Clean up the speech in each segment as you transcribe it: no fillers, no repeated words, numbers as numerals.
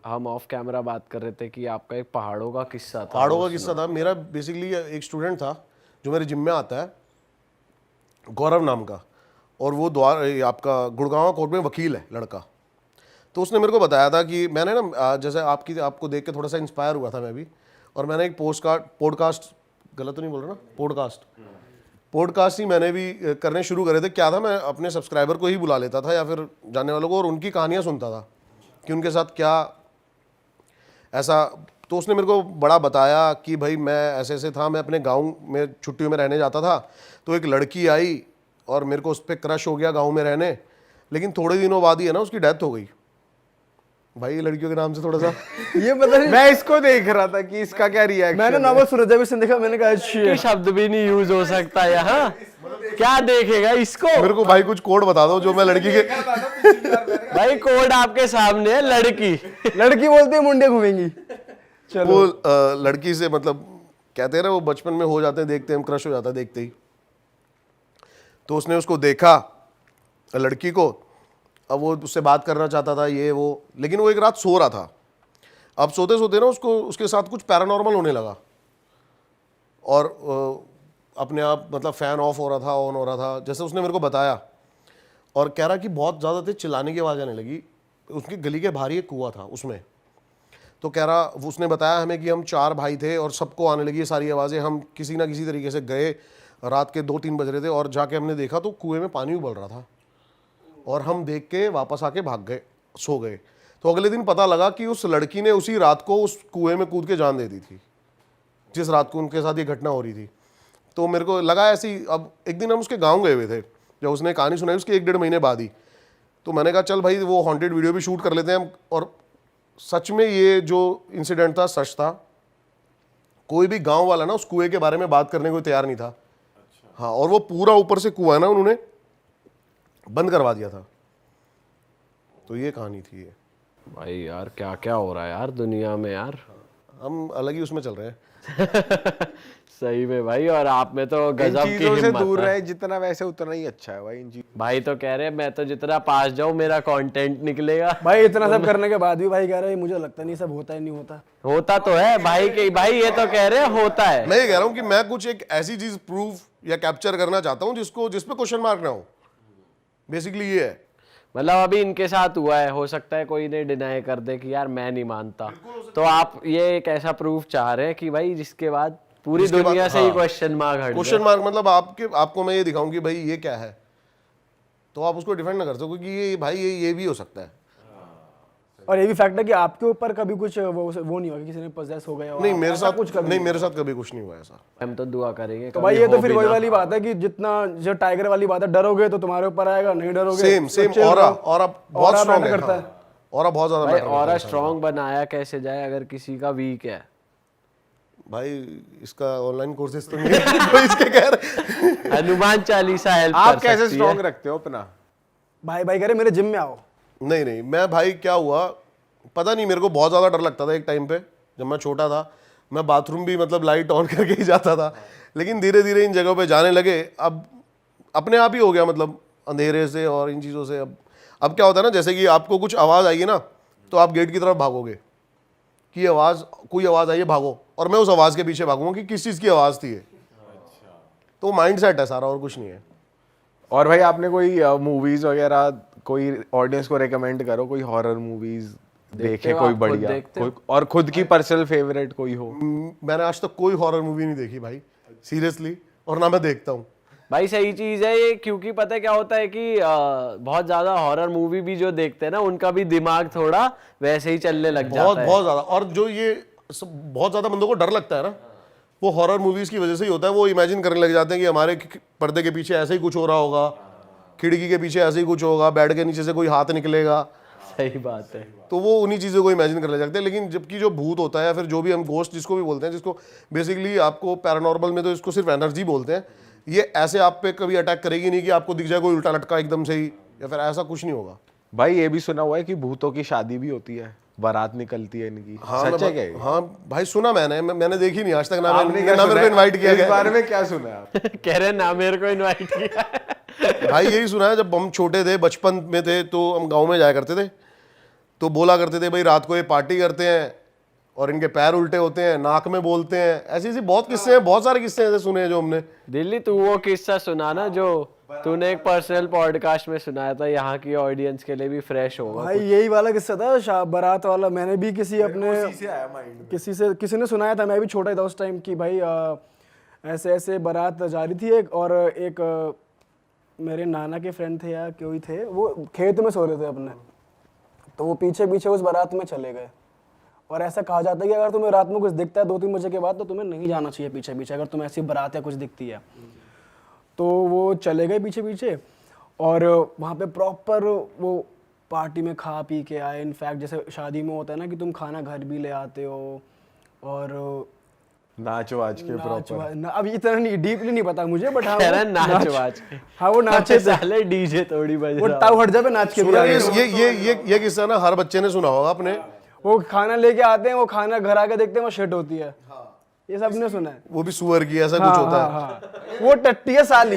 हम of camera बात कर रहे थे कि आपका एक पहाड़ों का किस्सा था। पहाड़ों का किस्सा था मेरा। बेसिकली एक स्टूडेंट था जो मेरे जिम में आता है, गौरव नाम का, और वो आपका गुड़गांव कोर्ट में वकील है लड़का। तो उसने मेरे को बताया था कि मैंने ना जैसे आपको देख के थोड़ा सा इंस्पायर हुआ था मैं भी, और मैंने एक पॉडकास्ट, गलत तो नहीं बोल रहा ना, पॉडकास्ट ही मैंने भी करने शुरू करे थे। क्या था, मैं अपने सब्सक्राइबर को ही बुला लेता था या फिर जानने वालों को, और उनकी कहानियाँ सुनता था कि उनके साथ क्या ऐसा। तो उसने मेरे को बड़ा बताया कि भाई मैं ऐसे ऐसे था, मैं अपने गांव में छुट्टियों में रहने जाता था, तो एक लड़की आई और मेरे को उस पर क्रश हो गया गांव में रहने, लेकिन थोड़े दिनों बाद ही है ना उसकी डेथ हो गई। भाई लड़कियों के नाम से थोड़ा सा ये पता नहीं, मैं इसको देख रहा था कि इसका क्या रिएक्शन। मैंने नाम सूरज जब इसने देखा मैंने कहा कि अच्छा शब्द भी नहीं यूज हो सकता यहाँ, क्या देखेगा इसको। मेरे को भाई कुछ कोड बता दो जो मैं लड़की के भाई कोड आपके सामने है, लड़की। लड़की बोलती है मुंडे घूमेंगी। चलो वो लड़की से मतलब कहते हैं ना वो बचपन में हो जाते हैं, देखते हैं हम, क्रश हो जाता है देखते ही। तो उसने उसको देखा लड़की को, अब वो उससे बात करना चाहता था ये वो, लेकिन वो एक रात सो रहा था। अब सोते सोते ना उसको उसके साथ कुछ पैरानॉर्मल होने लगा, और अपने आप मतलब फ़ैन ऑफ हो रहा था, ऑन हो रहा था, जैसे उसने मेरे को बताया। और कह रहा कि बहुत ज़्यादा तेज चिल्लाने की आवाज़ आने लगी। उसकी गली के बाहर ही एक कुआं था उसमें। तो कह रहा, उसने बताया हमें कि हम 4 भाई थे और सबको आने लगी ये सारी आवाज़ें। हम किसी ना किसी तरीके से गए, रात के 2-3 बज रहे थे, और जाके हमने देखा तो कुएं में पानी उबल रहा था, और हम देख के वापस आके भाग गए, सो गए। तो अगले दिन पता लगा कि उस लड़की ने उसी रात को उस कुएं में कूद के जान दे दी थी, जिस रात को उनके साथ ये घटना हो रही थी। तो मेरे को लगा ऐसी। अब एक दिन हम उसके गांव गए हुए थे, जब उसने कहानी सुनाई उसके 1-1.5 महीने बाद ही। तो मैंने कहा चल भाई वो हॉन्टेड वीडियो भी शूट कर लेते हैं हम। और सच में ये जो इंसिडेंट था सच था। कोई भी गांव वाला ना उस कुएं के बारे में बात करने को तैयार नहीं था। हाँ, और वो पूरा ऊपर से कुआं ना उन्होंने बंद करवा दिया था। तो ये कहानी थी ये। भाई यार क्या क्या हो रहा है यार दुनिया में यार। हम अलग ही उसमें चल रहे हैं। सही में भाई, और आप में तो इन गजब की चीजों से हिम्मत दूर है। रहे जितना, वैसे उतना ही अच्छा है भाई इन चीजों। भाई तो कह रहे हैं मैं तो जितना पास जाऊं मेरा कंटेंट निकलेगा। भाई इतना सब करने के बाद भी भाई कह रहे हैं मुझे लगता नहीं सब होता है, नहीं होता। होता तो है भाई के भाई, ये तो कह रहे हैं होता है। मैं ये कह रहा हूँ कि मैं कुछ एक ऐसी चीज प्रूव या कैप्चर करना चाहता हूँ जिस पे क्वेश्चन मार्क ना हो। बेसिकली ये है। मतलब अभी इनके साथ हुआ है, हो सकता है कोई ने डिनाई कर दे कि यार मैं नहीं मानता, तो आप ये एक ऐसा प्रूफ चाह रहे हैं कि भाई जिसके बाद पूरी दुनिया से ही क्वेश्चन मार्क हट क्वेश्चन मार्क मतलब आपको मैं ये दिखाऊं कि भाई ये क्या है, तो आप उसको डिफेंड ना कर सको कि ये भाई ये भी हो सकता है। और ये भी फैक्ट है कि आपके ऊपर कभी कुछ वो नहीं हुआ कि किसी ने पोजेस हो गया हो। नहीं मेरे ऐसा साथ कुछ कभी नहीं, मेरे साथ कभी कुछ नहीं हुआ ऐसा। हम तो दुआ करेंगे तो भाई ये तो फिर वही वाली बात है कि जितना जो टाइगर वाली बात है, डरोगे तो तुम्हारे ऊपर आएगा, नहीं डरोगे सेम ऑरा बहुत स्ट्रांग है। करता है। ऑरा बहुत ज्यादा भाई मैटर करता और है। स्ट्रॉन्ग बनाया कैसे जाए अगर किसी का वीक है। भाई इसका ऑनलाइन कोर्सेज तो नहीं है कोई इसके कह रहे। हनुमान चालीसा हेल्प आप कर कैसे सकती स्ट्रॉन्ग है। रखते हो अपना? भाई कह रहे मेरे जिम में आओ। नहीं मैं भाई क्या हुआ पता नहीं, मेरे को बहुत ज़्यादा डर लगता था एक टाइम पे जब मैं छोटा था। मैं बाथरूम भी मतलब लाइट ऑन करके ही जाता था, लेकिन धीरे धीरे इन जगहों पे जाने लगे। अब अपने आप ही हो गया, मतलब अंधेरे से और इन चीज़ों से। अब क्या होता है ना, जैसे कि आपको कुछ आवाज़ आई है ना, तो आप गेट की तरफ भागोगे कि कोई आवाज़ आई है, भागो, और मैं उस आवाज़ के पीछे भागूंगा कि किस चीज़ की आवाज़ थी ये। तो माइंड सेट है सारा, और कुछ नहीं है। और भाई आपने कोई मूवीज वगैरह कोई ऑडियंस को रेकमेंड करो, कोई हॉरर मूवीज देखे हो कोई आप, खुद बढ़िया देखते हो? कोई, और खुद की पर्सनल फेवरेट कोई हो? मैंने आज तक कोई हॉरर मूवी नहीं देखी भाई, सीरियसली, और ना मैं देखता हूँ। भाई सही चीज है ये, क्योंकि पता है क्या होता है कि बहुत ज्यादा हॉरर मूवी भी जो देखते हैं ना उनका भी दिमाग थोड़ा वैसे ही चलने लग जाता है। बहुत ज्यादा। और जो ये बहुत ज्यादा बंदों को डर लगता है ना, वो हॉरर मूवीज की वजह से ही होता है। वो इमेजिन करने लग जाते हैं कि हमारे पर्दे के पीछे ऐसे ही कुछ हो रहा होगा, खिड़की के पीछे ऐसे ही कुछ होगा, बेड के नीचे से कोई हाथ निकलेगा। सही बात है। तो वो उन्हीं चीज़ों को इमेजिन करने लग जाते हैं। लेकिन जबकि जो भूत होता है या फिर जो भी हम गोस्ट जिसको भी बोलते हैं, जिसको बेसिकली आपको पैरानॉर्मल में तो इसको सिर्फ एनर्जी बोलते हैं, ये ऐसे आप पे कभी अटैक करेगी नहीं कि आपको दिख जाए कोई उल्टा लटका एकदम से ही, या फिर ऐसा कुछ नहीं होगा। भाई ये भी सुना हुआ है कि भूतों की शादी भी होती है, बारात निकलती है इनकी। सच है क्या ये? हाँ भाई सुना मैंने देखी नहीं आज तक, ना आपने क्या ना सुना मेरे को है? इन्वाइट किया इस गया। बारे में क्या सुना है आप? कह रहे ना मेरे को इनवाइट किया। भाई यही सुना है, जब हम छोटे थे, बचपन में थे, तो हम गांव में जाया करते थे, तो बोला करते थे भाई रात को ये पार्टी करते हैं और इनके पैर उल्टे होते हैं, नाक में बोलते हैं, ऐसी ऐसी बहुत किस्से हैं, बहुत सारे किस्से ऐसे सुने हैं जो हमने। दिल्ली तू वो किस्सा सुना ना जो तूने एक पर्सनल पॉडकास्ट में सुनाया था, यहाँ की ऑडियंस के लिए भी फ्रेश होगा। भाई यही वाला किस्सा था बारात वाला। मैंने भी किसी अपने किसी ने सुनाया था, मैं भी छोटा ही था उस टाइम, कि भाई ऐसे ऐसे बारात जा रही थी एक, और एक मेरे नाना के फ्रेंड थे या कोई थे, वो खेत में सो रहे थे अपने, तो वो पीछे पीछे उस बारात में चले गए। और ऐसा कहा जाता है कि अगर तुम्हें रात में कुछ दिखता है 2-3 बजे के बाद, तो तुम्हें नहीं जाना चाहिए पीछे पीछे, अगर तुम्हें ऐसी बारात या कुछ दिखती है। तो वो चले गए पीछे पीछे, और वहाँ पे प्रॉपर वो पार्टी में खा पी के आए। इनफैक्ट जैसे शादी में होता है ना कि तुम खाना घर भी ले आते हो, और नाचो आज के प्रॉपर। अब इतना नहीं डीपली नहीं पता मुझे, बट हाँ तेरा नाच वाच के। हाँ वो नाचे थे, साले डीजे थोड़ी बज वो रहा ताऊ हट जा पे नाच के भी सुना आ ये गए। ये किस्सा ना हर बच्चे ने सुना होगा अपने। वो खाना लेके आते हैं, वो खाना घर आके देखते हैं वो शिट होती है। ये सबने सुना है। वो भी सुअर की ऐसा कुछ होता है। हाँ। वो टट्टी है साली,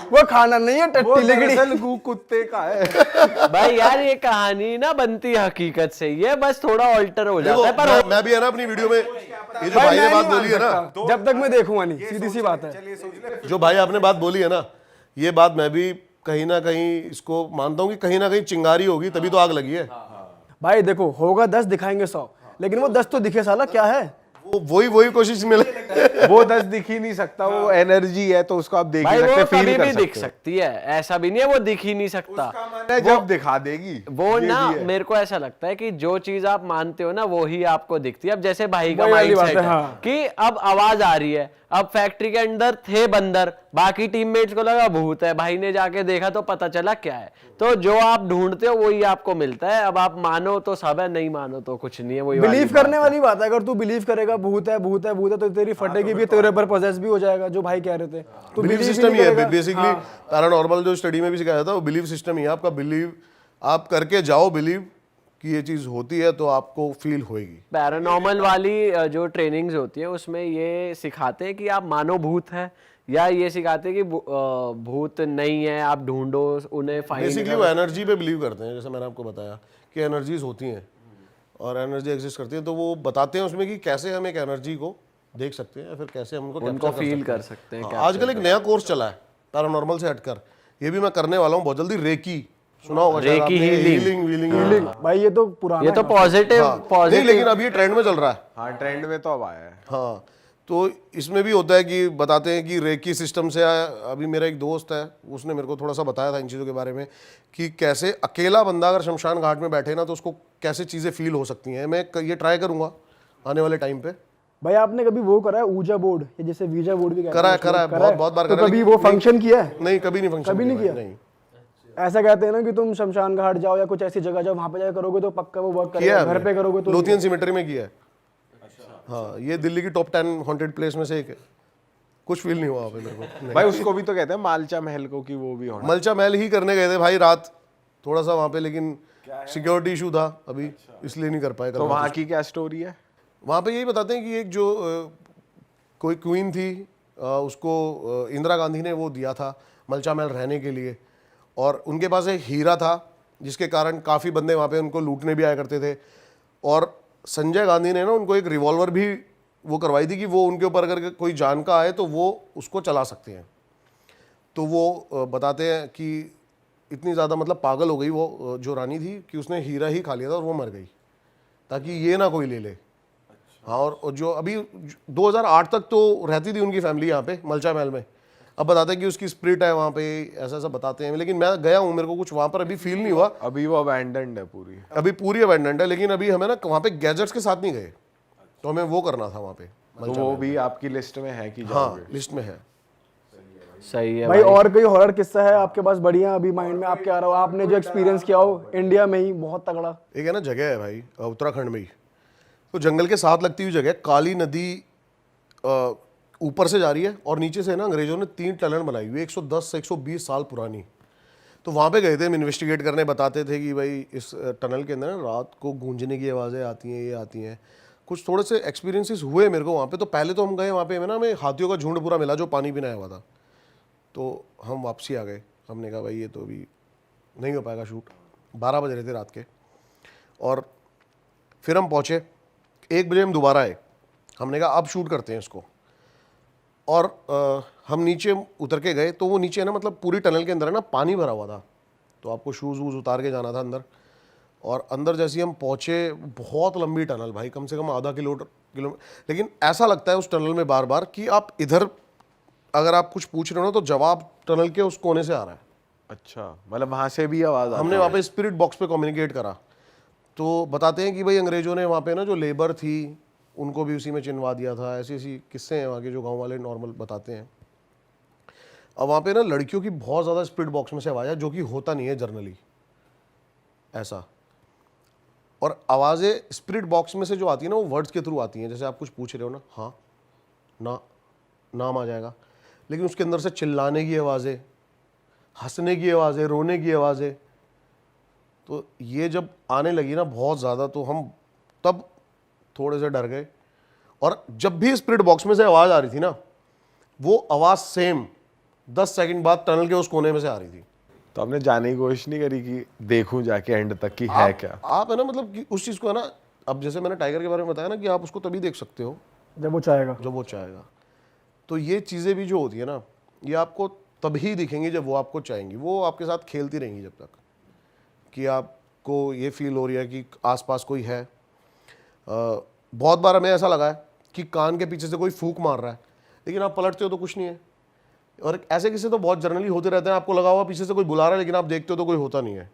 वो खाना नहीं है, टट्टी लिगड़ी। दरअसल गू कुत्ते का है। भाई यार ये कहानी ना बनती हकीकत से ही है, बस थोड़ा ऑल्टर हो देखो जाता है। पर मैं भी है ना अपनी वीडियो में ये जो भाई भाई मैं ने बात नहीं बोली है ना, मान सकता, जब तक मैं देखूंगा नहीं, सीधी सी बात है। जो भाई आपने बात बोली है ना, ये बात मैं भी कहीं ना कहीं इसको मानता हूँ कि कहीं ना कहीं चिंगारी होगी तभी तो आग लगी है। भाई देखो होगा 10 दिखाएंगे 100, लेकिन वो 10 तो दिखे साला क्या है। वही कोशिश मिले। वो 10 दिख ही नहीं सकता, वो एनर्जी है तो उसको आप देख ही भाई सकते, वो फील कभी कर भी दिख सकते हो। सकती है, ऐसा भी नहीं है वो दिख ही नहीं सकता। है जब दिखा देगी वो ये ना भी है। मेरे को ऐसा लगता है कि जो चीज आप मानते हो ना वो ही आपको दिखती है। अब जैसे भाई का वही वाली माइंडसेट बात है है, हाँ। कि अब आवाज आ रही है, अब फैक्ट्री के अंदर थे बंदर, बाकी टीममेट्स को लगा भूत है, भाई ने जाके देखा तो पता चला क्या है। तो जो आप ढूंढते हो वही आपको मिलता है। अब आप मानो तो सब है, नहीं मानो तो कुछ नहीं है। वही वाली बिलीव बात करने वाली बात है। अगर तू बिलीव करेगा भूत है भूत है भूत है, तो तेरी फटेगी भी, तेरे पर पोजेस भी हो जाएगा, जो भाई कह रहे थे। तू बिलीव believe ही सिस्टम नहीं ही है करेगा। बेसिकली। पैरानॉर्मल जो स्टडी में भी सिखाया था वो बिलीव सिस्टम ही है आपका। बिलीव आप करके जाओ, बिलीव कि ये चीज होती है तो आपको फील होएगी। पैरानॉर्मल वाली जो ट्रेनिंग्स होती है उसमें ये सिखाते हैं कि आप मानो भूत है, या ये सिखाते हैं कि भूत नहीं है, आप ढूंढो उन्हें, फाइंड बेसिकली वो एनर्जी पे बिलीव करते हैं, जैसे मैंने आपको बताया कि एनर्जीज होती हैं और एनर्जी एग्जिस्ट करती है। तो वो बताते हैं उसमें कि कैसे हम एक एनर्जी को देख सकते हैं या फिर कैसे हम उनको फील कर सकते हैं। आजकल एक नया कोर्स चला है पैरानॉर्मल से हटकर, ये भी मैं करने वाला हूँ बहुत जल्दी। रेकी सुना होगा शायद रेकी आपने, हीलिंग। हीलिंग। भाई ये तो पुराना ये तो है। पॉजिटिव नहीं लेकिन अब ये ट्रेंड में चल रहा है। हाँ ट्रेंड में तो अब आया है। हाँ तो इसमें भी होता है कि बताते हैं कि रेकी सिस्टम से अभी मेरा एक दोस्त है, उसने मेरे को थोड़ा सा बताया था इन चीज़ों के बारे में कि कैसे अकेला बंदा अगर शमशान घाट में बैठे ना तो उसको कैसे चीज़ें फील हो सकती हैं। मैं ये ट्राई करूँगा आने वाले टाइम पे। भाई आपने कभी वो करा है ऊजा बोर्ड, या जैसे वीजा बोर्ड भी कहते हैं, करा है बहुत बार तो करा है, कभी लेकिन वो फंक्शन किया है? नहीं कभी नहीं फंक्शन कभी नहीं किया? नहीं ऐसा कहते हैं ना कि तुम शमशान घाट जाओ या कुछ ऐसी जगह जाओ, वहां पे जाकर करोगे तो पक्का वो वर्क किया करेगा। है घर हमने। पे करोगे तो लोथियन सिमेट्री में किया है। हाँ ये दिल्ली की टॉप 10 हॉन्टेड प्लेस में से एक है। कुछ फील नहीं हुआ वहाँ पे मेरे को। नहीं। भाई उसको भी तो कहते हैं मालचा महल को, कि वो भी होना। मलचा महल ही करने गए थे भाई रात थोड़ा सा वहाँ पे, लेकिन सिक्योरिटी इशू था अभी, इसलिए नहीं कर पाए। तो वहाँ की क्या स्टोरी है? वहाँ पे यही बताते हैं कि एक जो कोई क्वीन थी, उसको इंदिरा गांधी ने वो दिया था मलचा महल रहने के लिए, और उनके पास एक हीरा था जिसके कारण काफ़ी बंदे वहाँ पे उनको लूटने भी आया करते थे। और संजय गांधी ने ना उनको एक रिवॉल्वर भी वो करवाई थी कि वो उनके ऊपर अगर कोई जान का आए तो वो उसको चला सकते हैं। तो वो बताते हैं कि इतनी ज़्यादा मतलब पागल हो गई वो जो रानी थी कि उसने हीरा ही खा लिया था और वो मर गई ताकि ये ना कोई ले ले। हाँ और जो अभी 2008 तक तो रहती थी उनकी फैमिली यहाँ पे मलचा महल में। अब बताते हैं कि उसकी स्प्रिट है वहाँ पे, ऐसा ऐसा बताते हैं। लेकिन मैं गया हूँ, मेरे को कुछ वहाँ पर अभी फील नहीं हुआ। अभी वो अबैंडन्ड है पूरी। अभी पूरी अबैंडेंट है, लेकिन अभी हमें ना वहाँ पे गैजेट्स के साथ नहीं गए, तो हमें वो करना था वहाँ पे। तो वो भी आपकी लिस्ट में है कि हाँ जाओगे? लिस्ट में है। सही है भाई। और कोई हॉरर किस्सा है आपके पास बढ़िया अभी माइंड में आपके आ रहा हो, आपने जो एक्सपीरियंस किया हो इंडिया में ही बहुत तगड़ा? एक है ना जगह है भाई उत्तराखंड में ही, तो जंगल के साथ लगती हुई जगह, काली नदी ऊपर से जा रही है और नीचे से ना अंग्रेजों ने 3 टनल बनाई हुई 110 से 120 साल पुरानी। तो वहाँ पे गए थे हम इन्वेस्टिगेट करने, बताते थे कि भाई इस टनल के अंदर ना रात को गूंजने की आवाज़ें आती हैं, ये आती हैं। कुछ थोड़े से एक्सपीरियंसेस हुए मेरे को वहाँ पे। तो पहले तो हम गए वहाँ पे, हमें ना हमें हाथियों का झुंड पूरा मिला जो पानी पीना हुआ था। तो हम वापसी आ गए, हमने कहा भाई ये तो अभी नहीं हो पाएगा शूट। 12 बज रहे थे रात के। और फिर हम पहुँचे, 1 बजे हम दोबारा आए, हमने कहा अब शूट करते हैं इसको। और हम नीचे उतर के गए तो वो नीचे ना मतलब पूरी टनल के अंदर है ना पानी भरा हुआ था, तो आपको शूज़ वूज़ उतार के जाना था अंदर। और अंदर जैसे ही हम पहुँचे, बहुत लंबी टनल भाई, कम से कम आधा किलोमीटर, लेकिन ऐसा लगता है उस टनल में बार बार कि आप इधर अगर आप कुछ पूछ रहे हो ना तो जवाब टनल के उस कोने से आ रहा है। अच्छा, मतलब वहाँ से भी आवाज़ हमने वहाँ पे स्पिरिट बॉक्स पे कम्युनिकेट करा, तो बताते हैं कि भाई अंग्रेज़ों ने वहाँ पे ना जो लेबर थी उनको भी उसी में चिनवा दिया था। ऐसी ऐसी किस्से हैं वहाँ के जो गांव वाले नॉर्मल बताते हैं। अब वहाँ पे ना लड़कियों की बहुत ज़्यादा स्पिरिट बॉक्स में से आवाज़ है, जो कि होता नहीं है जनरली ऐसा। और आवाज़ें स्पिरिट बॉक्स में से जो आती है ना वो वर्ड्स के थ्रू आती हैं। जैसे आप कुछ पूछ रहे हो ना, हाँ ना, नाम आ जाएगा, लेकिन उसके अंदर से चिल्लाने की आवाज़ें, हंसने की आवाज़ें, रोने की आवाज़ें। तो ये जब आने लगी ना बहुत ज़्यादा, तो हम तब थोड़े से डर गए। और जब भी स्पिरिट बॉक्स में से आवाज़ आ रही थी ना, वो आवाज़ सेम 10 सेकंड बाद टनल के उस कोने में से आ रही थी। तो आपने जाने की कोशिश नहीं करी कि देखूं जाके एंड तक कि है क्या? आप है ना मतलब कि उस चीज़ को है ना, अब जैसे मैंने टाइगर के बारे में बताया ना कि आप उसको तभी देख सकते हो जब वो चाहेगा। जब वो चाहेगा। तो ये चीज़ें भी जो होती है ना, ये आपको तभी दिखेंगी जब वो आपको चाहेंगी। वो आपके साथ खेलती रहेंगी जब तक कि आपको ये फील हो रही है कि आसपास कोई है। बहुत बार हमें ऐसा लगा है कि कान के पीछे से कोई फूंक मार रहा है, लेकिन आप पलटते हो तो कुछ नहीं है। और ऐसे किस्से तो बहुत जनरली होते रहते हैं, आपको लगा हुआ पीछे से कोई बुला रहा है, लेकिन आप देखते हो तो कोई होता नहीं है।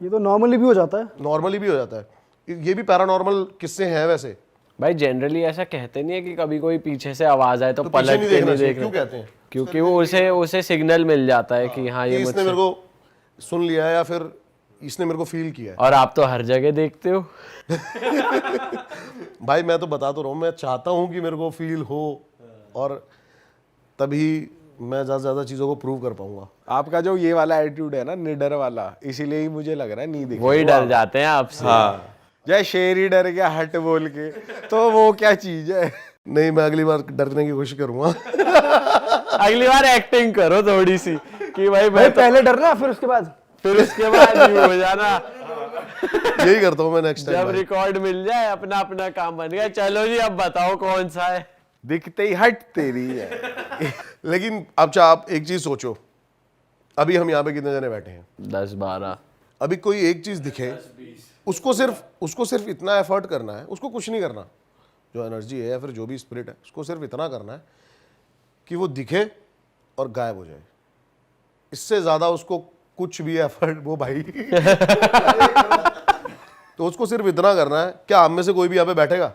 ये तो नॉर्मली भी हो जाता है। नॉर्मली भी हो जाता है। ये भी पैरानॉर्मल किस्से हैं वैसे। भाई जनरली ऐसा कहते नहीं है कि कभी कोई पीछे से आवाज आए तो पीछे पलट के देखना नहीं चाहिए। देखना, क्यों कहते हैं? क्योंकि वो उसे सिग्नल मिल जाता है कि हाँ कि ये इसने मुझसे। मेरे को सुन लिया है या फिर इसने मेरे को फील किया है। और आप तो हर जगह देखते हो। भाई मैं तो बता तो रहा हूँ, मैं चाहता हूँ कि मेरे को फील हो, और तभी मैं ज़्यादा से ज़्यादा चीज़ों को प्रूव कर पाऊंगा। आपका जो ये वाला एटीट्यूड है ना, निडर वाला, इसीलिए ही मुझे लग रहा है नहीं दिख वही डर जाते हैं आपसे। हाँ, जय शेर ही डर गया हट बोल के, तो वो क्या चीज है? नहीं, मैं अगली बार डरने की कोशिश करूंगा। अगली बार एक्टिंग करो थोड़ी सी कि भाई भाई पहले डरना फिर उसके बाद ही हो जाना। यही करता हूँ मैं नेक्स्ट जब टाइम। रिकॉर्ड मिल जाए अपना अपना काम बन गया, चलो जी अब बताओ कौन सा है। दिखते ही हट तेरी है। लेकिन अच्छा आप एक चीज सोचो, अभी हम यहाँ पे कितने जने बैठे हैं? 10-12। अभी कोई एक चीज दिखे, उसको सिर्फ इतना एफर्ट करना है, उसको कुछ नहीं करना। जो एनर्जी है या फिर जो भी स्पिरिट है, उसको सिर्फ इतना करना है कि वो दिखे और गायब हो जाए। इससे ज्यादा उसको कुछ भी एफर्ट वो भाई तो उसको सिर्फ इतना करना है। क्या हम में से कोई भी यहाँ पे बैठेगा?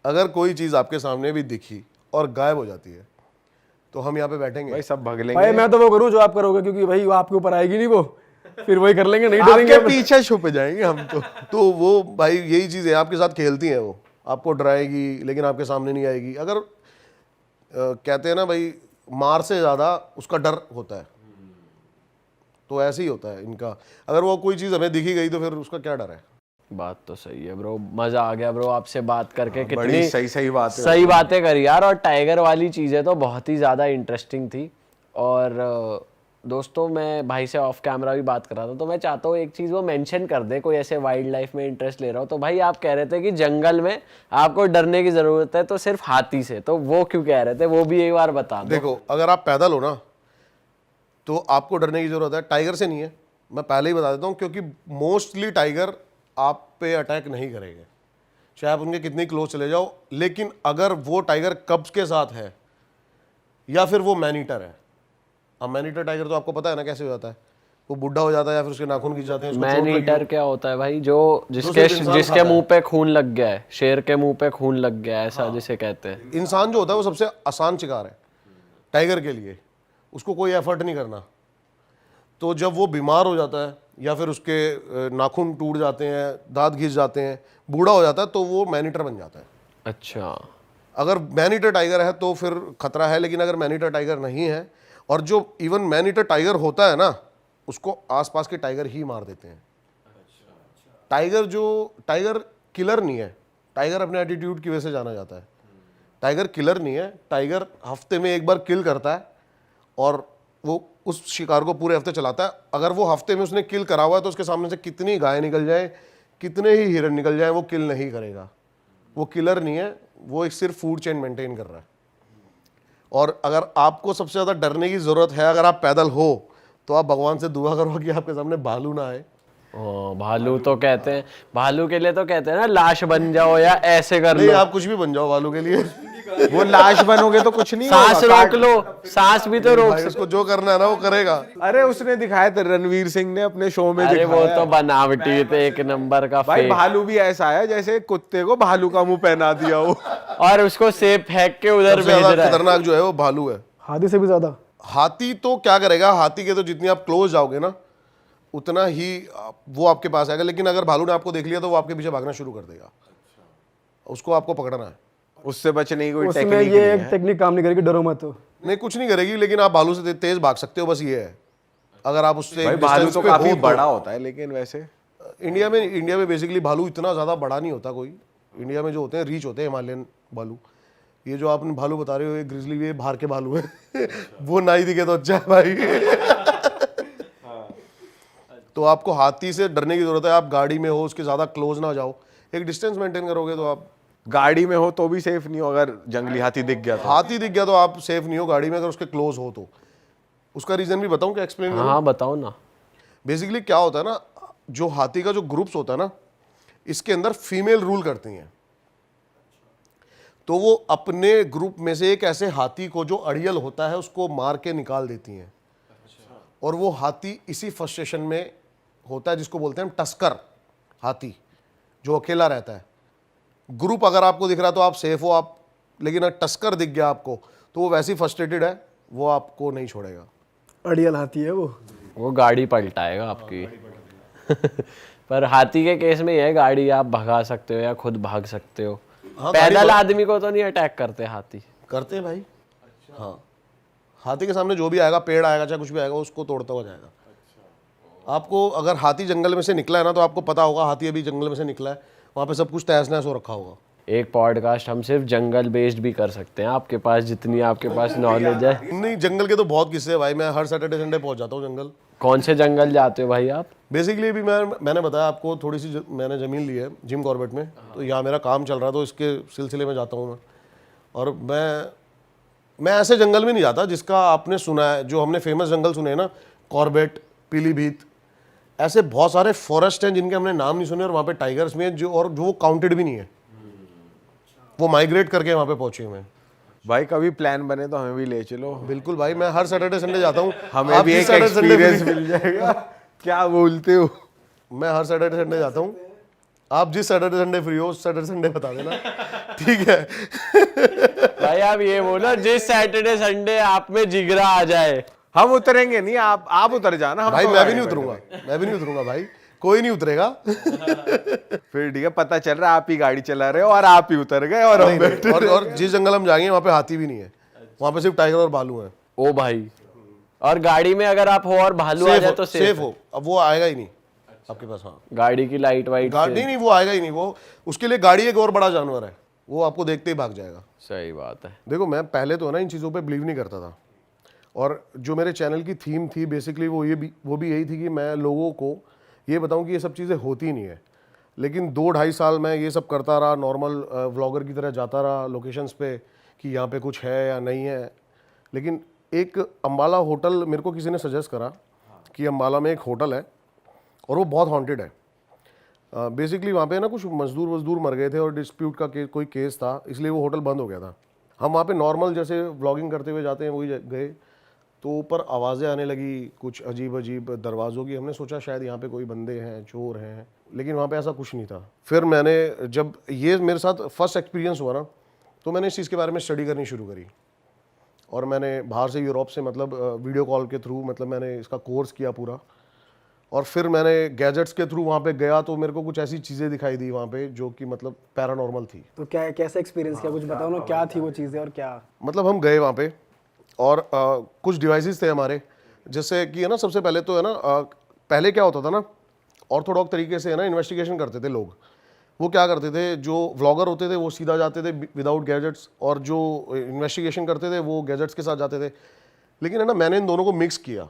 अगर कोई चीज आपके सामने भी दिखी और गायब हो जाती है तो हम यहाँ पे बैठेंगे? भाई सब भग भाई लेंगे, मैं तो वो करूँ जो आप करोगे, क्योंकि भाई वो आपके ऊपर आएगी नहीं, वो फिर वही कर लेंगे, नहीं आपके डरेंगे। पीछे छुप जाएंगे हम तो। तो वो भाई यही चीज़ है, आपके साथ खेलती हैं वो, आपको डराएगी लेकिन आपके सामने नहीं आएगी। अगर कहते हैं ना भाई, मार से ज़्यादा उसका डर होता है, तो ऐसे ही होता है इनका। अगर वो कोई चीज़ हमें दिखी गई तो फिर उसका क्या डर है? बात तो सही है ब्रो, मजा आ गया ब्रो आपसे बात करके। बड़ी कितनी सही बात है। सही बातें करी यार। और टाइगर वाली चीज़ें तो बहुत ही ज़्यादा इंटरेस्टिंग थी। और दोस्तों मैं भाई से ऑफ कैमरा भी बात कर रहा था, तो मैं चाहता हूँ एक चीज़ वो मेंशन कर दे, कोई ऐसे वाइल्ड लाइफ में इंटरेस्ट ले रहा हो। तो भाई आप कह रहे थे कि जंगल में आपको डरने की ज़रूरत है तो सिर्फ हाथी से, तो वो क्यों कह रहे थे, वो भी एक बार बता दो। देखो, अगर आप पैदल हो ना तो आपको डरने की ज़रूरत है, टाइगर से नहीं है। मैं पहले ही बता देता हूँ, क्योंकि मोस्टली टाइगर आप पे अटैक नहीं करेंगे, चाहे आप उनके कितनी क्लोज चले जाओ। लेकिन अगर वो टाइगर कब्ज के साथ है या फिर वो मैन ईटर है, अब मैन ईटर टाइगर तो आपको पता है ना कैसे हो जाता है, वो बुढ़ा हो जाता है या फिर उसके नाखून खिंच जाते हैं। उसको मैन चोट लगी ईटर हो। क्या होता है भाई? जो सिर्फ इंसान जिसके खाता मुंह पे खून लग गया है, शेर के मुंह पे खून लग गया है, ऐसा जिसे कहते हैं। इंसान जो होता है वो सबसे आसान शिकार है टाइगर के लिए, उसको कोई एफर्ट नहीं करना। तो जब वो बीमार हो जाता है या फिर उसके नाखून टूट जाते हैं, दांत घिस जाते हैं, बूढ़ा हो जाता है, तो वो मैन ईटर बन जाता है। अच्छा, अगर मैन ईटर टाइगर है तो फिर खतरा है, लेकिन अगर मैन ईटर टाइगर नहीं है, और जो इवन मैन ईटर टाइगर होता है ना, उसको आसपास के टाइगर ही मार देते हैं। टाइगर किलर नहीं है, टाइगर अपने एटीट्यूड की वजह से जाना जाता है। टाइगर किलर नहीं है, टाइगर हफ्ते में एक बार किल करता है और वो उस शिकार को पूरे हफ्ते चलाता है। अगर वो हफ्ते में उसने किल करा हुआ है तो उसके सामने से कितनी गाय निकल जाए, कितने ही हिरन निकल जाए, वो किल नहीं करेगा। वो किलर नहीं है, वो एक सिर्फ फूड चेन मेंटेन कर रहा है। और अगर आपको सबसे ज़्यादा डरने की ज़रूरत है, अगर आप पैदल हो, तो आप भगवान से दुआ करो कि आपके सामने भालू ना आए। भालू तो कहते हैं, भालू के लिए तो कहते हैं ना लाश बन जाओ या ऐसे कर नहीं, लो। आप कुछ भी बन जाओ भालू के लिए। वो लाश बनोगे तो कुछ नहीं सांस होगा, रोक लो, सांस भी तो रोक भाई उसको जो करना है ना वो करेगा। अरे उसने दिखाया था, रणवीर सिंह ने अपने शो में अरे वो दिखाया। तो बनावटी थे, एक नंबर का भाई फेक। भालू भी ऐसा है जैसे कुत्ते को भालू का मुंह पहना दिया हो। और उसको सेब फेंक के उधर सबसे भेज ज्यादा रहा है। खतरनाक जो है वो भालू है। हाथी से भी ज्यादा। हाथी तो क्या करेगा, हाथी के तो जितनी आप क्लोज जाओगे ना उतना ही वो आपके पास आएगा। लेकिन अगर भालू ने आपको देख लिया तो वो आपके पीछे भागना शुरू कर देगा। उसको आपको पकड़ना है। उससे बचने की कोई उसमें टेक्निक ये नहीं एक है। टेक्निक काम नहीं करेगी, डरो मत। नहीं, कुछ नहीं करेगी, लेकिन आप भालू से तेज भाग सकते हो, बस ये है। अगर आप उससे भाई एक भालू distance तो पे काफी हो तो। बड़ा होता है, लेकिन वैसे इंडिया में बेसिकली भालू इतना ज़्यादा बड़ा नहीं होता कोई। इंडिया में जो होते हैं रीच होते हैं हिमालयन भालू। ये जो आपने भालू बता रहे हो, ये ग्रिजली, ये बाहर के भालू है। वो ना ही दिखे तो अच्छा है भाई। तो आपको हाथी से डरने की जरूरत है। आप गाड़ी में हो, उसके ज़्यादा क्लोज ना जाओ, एक डिस्टेंस मेंटेन करोगे तो आप। गाड़ी में हो तो भी सेफ नहीं हो, अगर जंगली हाथी दिख गया तो। हाथी दिख गया तो आप सेफ नहीं हो गाड़ी में, अगर उसके क्लोज हो तो। उसका रीज़न भी बताऊं क्या, एक्सप्लेन करूं? हाँ बताओ ना। बेसिकली क्या होता है ना, जो हाथी का जो ग्रुप्स होता है ना, इसके अंदर फीमेल रूल करती हैं। तो वो अपने ग्रुप में से एक ऐसे हाथी को जो अड़ियल होता है उसको मार के निकाल देती हैं। और वो हाथी इसी फ्रस्ट्रेशन में होता है जिसको बोलते हैं हम टस्कर हाथी, जो अकेला रहता है। ग्रुप अगर आपको दिख रहा है तो आप सेफ हो, आप, लेकिन अगर टस्कर दिख गया आपको तो वो वैसे ही फ्रस्ट्रेटेड है, वो आपको नहीं छोड़ेगा। अड़ियल हाथी है वो गाड़ी पलटाएगा आपकी। पर हाथी के केस में यह गाड़ी आप भगा सकते हो या खुद भाग सकते हो। हाँ, गाड़ी पैदल तो- आदमी को तो नहीं अटैक करते हाथी। करते हैं भाई। हाँ, हाथी के सामने जो भी आएगा, पेड़ आएगा चाहे कुछ भी आएगा, उसको तोड़ता हुआ जाएगा। आपको अगर हाथी जंगल में से निकला है ना, तो आपको पता होगा हाथी अभी जंगल में से निकला है, वहाँ पे सब कुछ तहस नहस हो रखा होगा। एक पॉडकास्ट हम सिर्फ जंगल बेस्ड भी कर सकते हैं, आपके पास जितनी आपके पास नॉलेज है। नहीं, जंगल के तो बहुत किस्से हैं भाई। मैं हर सैटरडे संडे पहुंच जाता हूँ जंगल। कौन से जंगल जाते हो भाई आप? बेसिकली अभी मैंने बताया आपको, थोड़ी सी मैंने ज़मीन ली है जिम कॉर्बेट में, तो यहाँ मेरा काम चल रहा है, तो इसके सिलसिले में जाता हूँ मैं। और मैं ऐसे जंगल में नहीं जाता जिसका आपने सुना है, जो हमने फेमस जंगल सुने हैं ना, कॉर्बेट, पीलीभीत, ऐसे बहुत सारे फॉरेस्ट हैं जिनके हमने नाम नहीं सुने, और वहाँ पे टाइगर्स भी हैं जो काउंटेड भी नहीं है। वो माइग्रेट करके वहाँ पे पहुँचे हुए हैं। भाई कभी प्लान बने तो हमें भी ले चलो। बिल्कुल भाई, मैं हर सैटरडे संडे जाता हूँ। हमें आप भी जिस एक Saturday Sunday एक्सपीरियंस free- मिल जाएगा। क्या बोलते हो? मैं हर सैटरडे संडे जाता हूँ। आप जिस सैटरडे संडे फ्री हो उस सैटरडे संडे बता देना। ठीक है। भाई आप ये बोलो जिस सैटरडे संडे आप में जिगरा आ जाए। हम उतरेंगे नहीं, आप उतर जाना। हम भाई तो मैं भी गाड़ी नहीं में उतरूंगा, मैं भी नहीं उतरूंगा भाई, कोई नहीं उतरेगा। फिर ठीक है, पता चल रहा है आप ही गाड़ी चला रहे हो और आप ही उतर गए और हम बैठे। और जिस जंगल हम जाएंगे वहाँ पे हाथी भी नहीं है, वहाँ पे सिर्फ टाइगर और भालू है। ओ भाई, और गाड़ी में अगर आप हो और भालू आ जाए तो सेफ हो। अब वो आएगा ही नहीं आपके पास। हाँ, गाड़ी की लाइट वाइट गाड़ी नहीं, वो आएगा ही नहीं। वो उसके लिए गाड़ी एक और बड़ा जानवर है, वो आपको देखते ही भाग जाएगा। सही बात है। देखो, मैं पहले तो ना इन चीज़ों पे बिलीव नहीं करता था, और जो मेरे चैनल की थीम थी बेसिकली वो भी यही थी कि मैं लोगों को ये बताऊं कि ये सब चीज़ें होती नहीं है। लेकिन 2-2.5 साल मैं ये सब करता रहा, नॉर्मल व्लॉगर की तरह जाता रहा लोकेशंस पे कि यहाँ पे कुछ है या नहीं है। लेकिन एक अम्बाला होटल मेरे को किसी ने सजेस्ट करा कि अम्बाला में एक होटल है और वो बहुत हॉन्टेड है। बेसिकली वहाँ पे ना कुछ मजदूर मर गए थे और डिस्प्यूट का कोई केस था, इसलिए वो होटल बंद हो गया था। हम वहाँ पे नॉर्मल जैसे व्लॉगिंग करते हुए जाते हैं वही गए, तो ऊपर आवाज़ें आने लगी कुछ अजीब अजीब दरवाज़ों की। हमने सोचा शायद यहाँ पे कोई बंदे हैं, चोर हैं, लेकिन वहाँ पे ऐसा कुछ नहीं था। फिर मैंने, जब ये मेरे साथ फर्स्ट एक्सपीरियंस हुआ ना, तो मैंने इस चीज़ के बारे में स्टडी करनी शुरू करी। और मैंने बाहर से, यूरोप से, मतलब वीडियो कॉल के थ्रू, मतलब मैंने इसका कोर्स किया पूरा। और फिर मैंने गैजेट्स के थ्रू वहाँ पे गया, तो मेरे को कुछ ऐसी चीज़ें दिखाई दी वहाँ पे जो कि मतलब पैरानॉर्मल थी। तो क्या, कैसा एक्सपीरियंस किया, कुछ बताओ ना, क्या थी वो चीज़ें और क्या? मतलब हम गए वहाँ पे और कुछ डिवाइसेस थे हमारे, जैसे कि है ना, सबसे पहले तो है ना, पहले क्या होता था ना, ऑर्थोडॉक्स तरीके से है ना इन्वेस्टिगेशन करते थे लोग। वो क्या करते थे, जो व्लॉगर होते थे वो सीधा जाते थे विदाउट गैजेट्स, और जो इन्वेस्टिगेशन करते थे वो गैजेट्स के साथ जाते थे। लेकिन है ना, मैंने इन दोनों को मिक्स किया।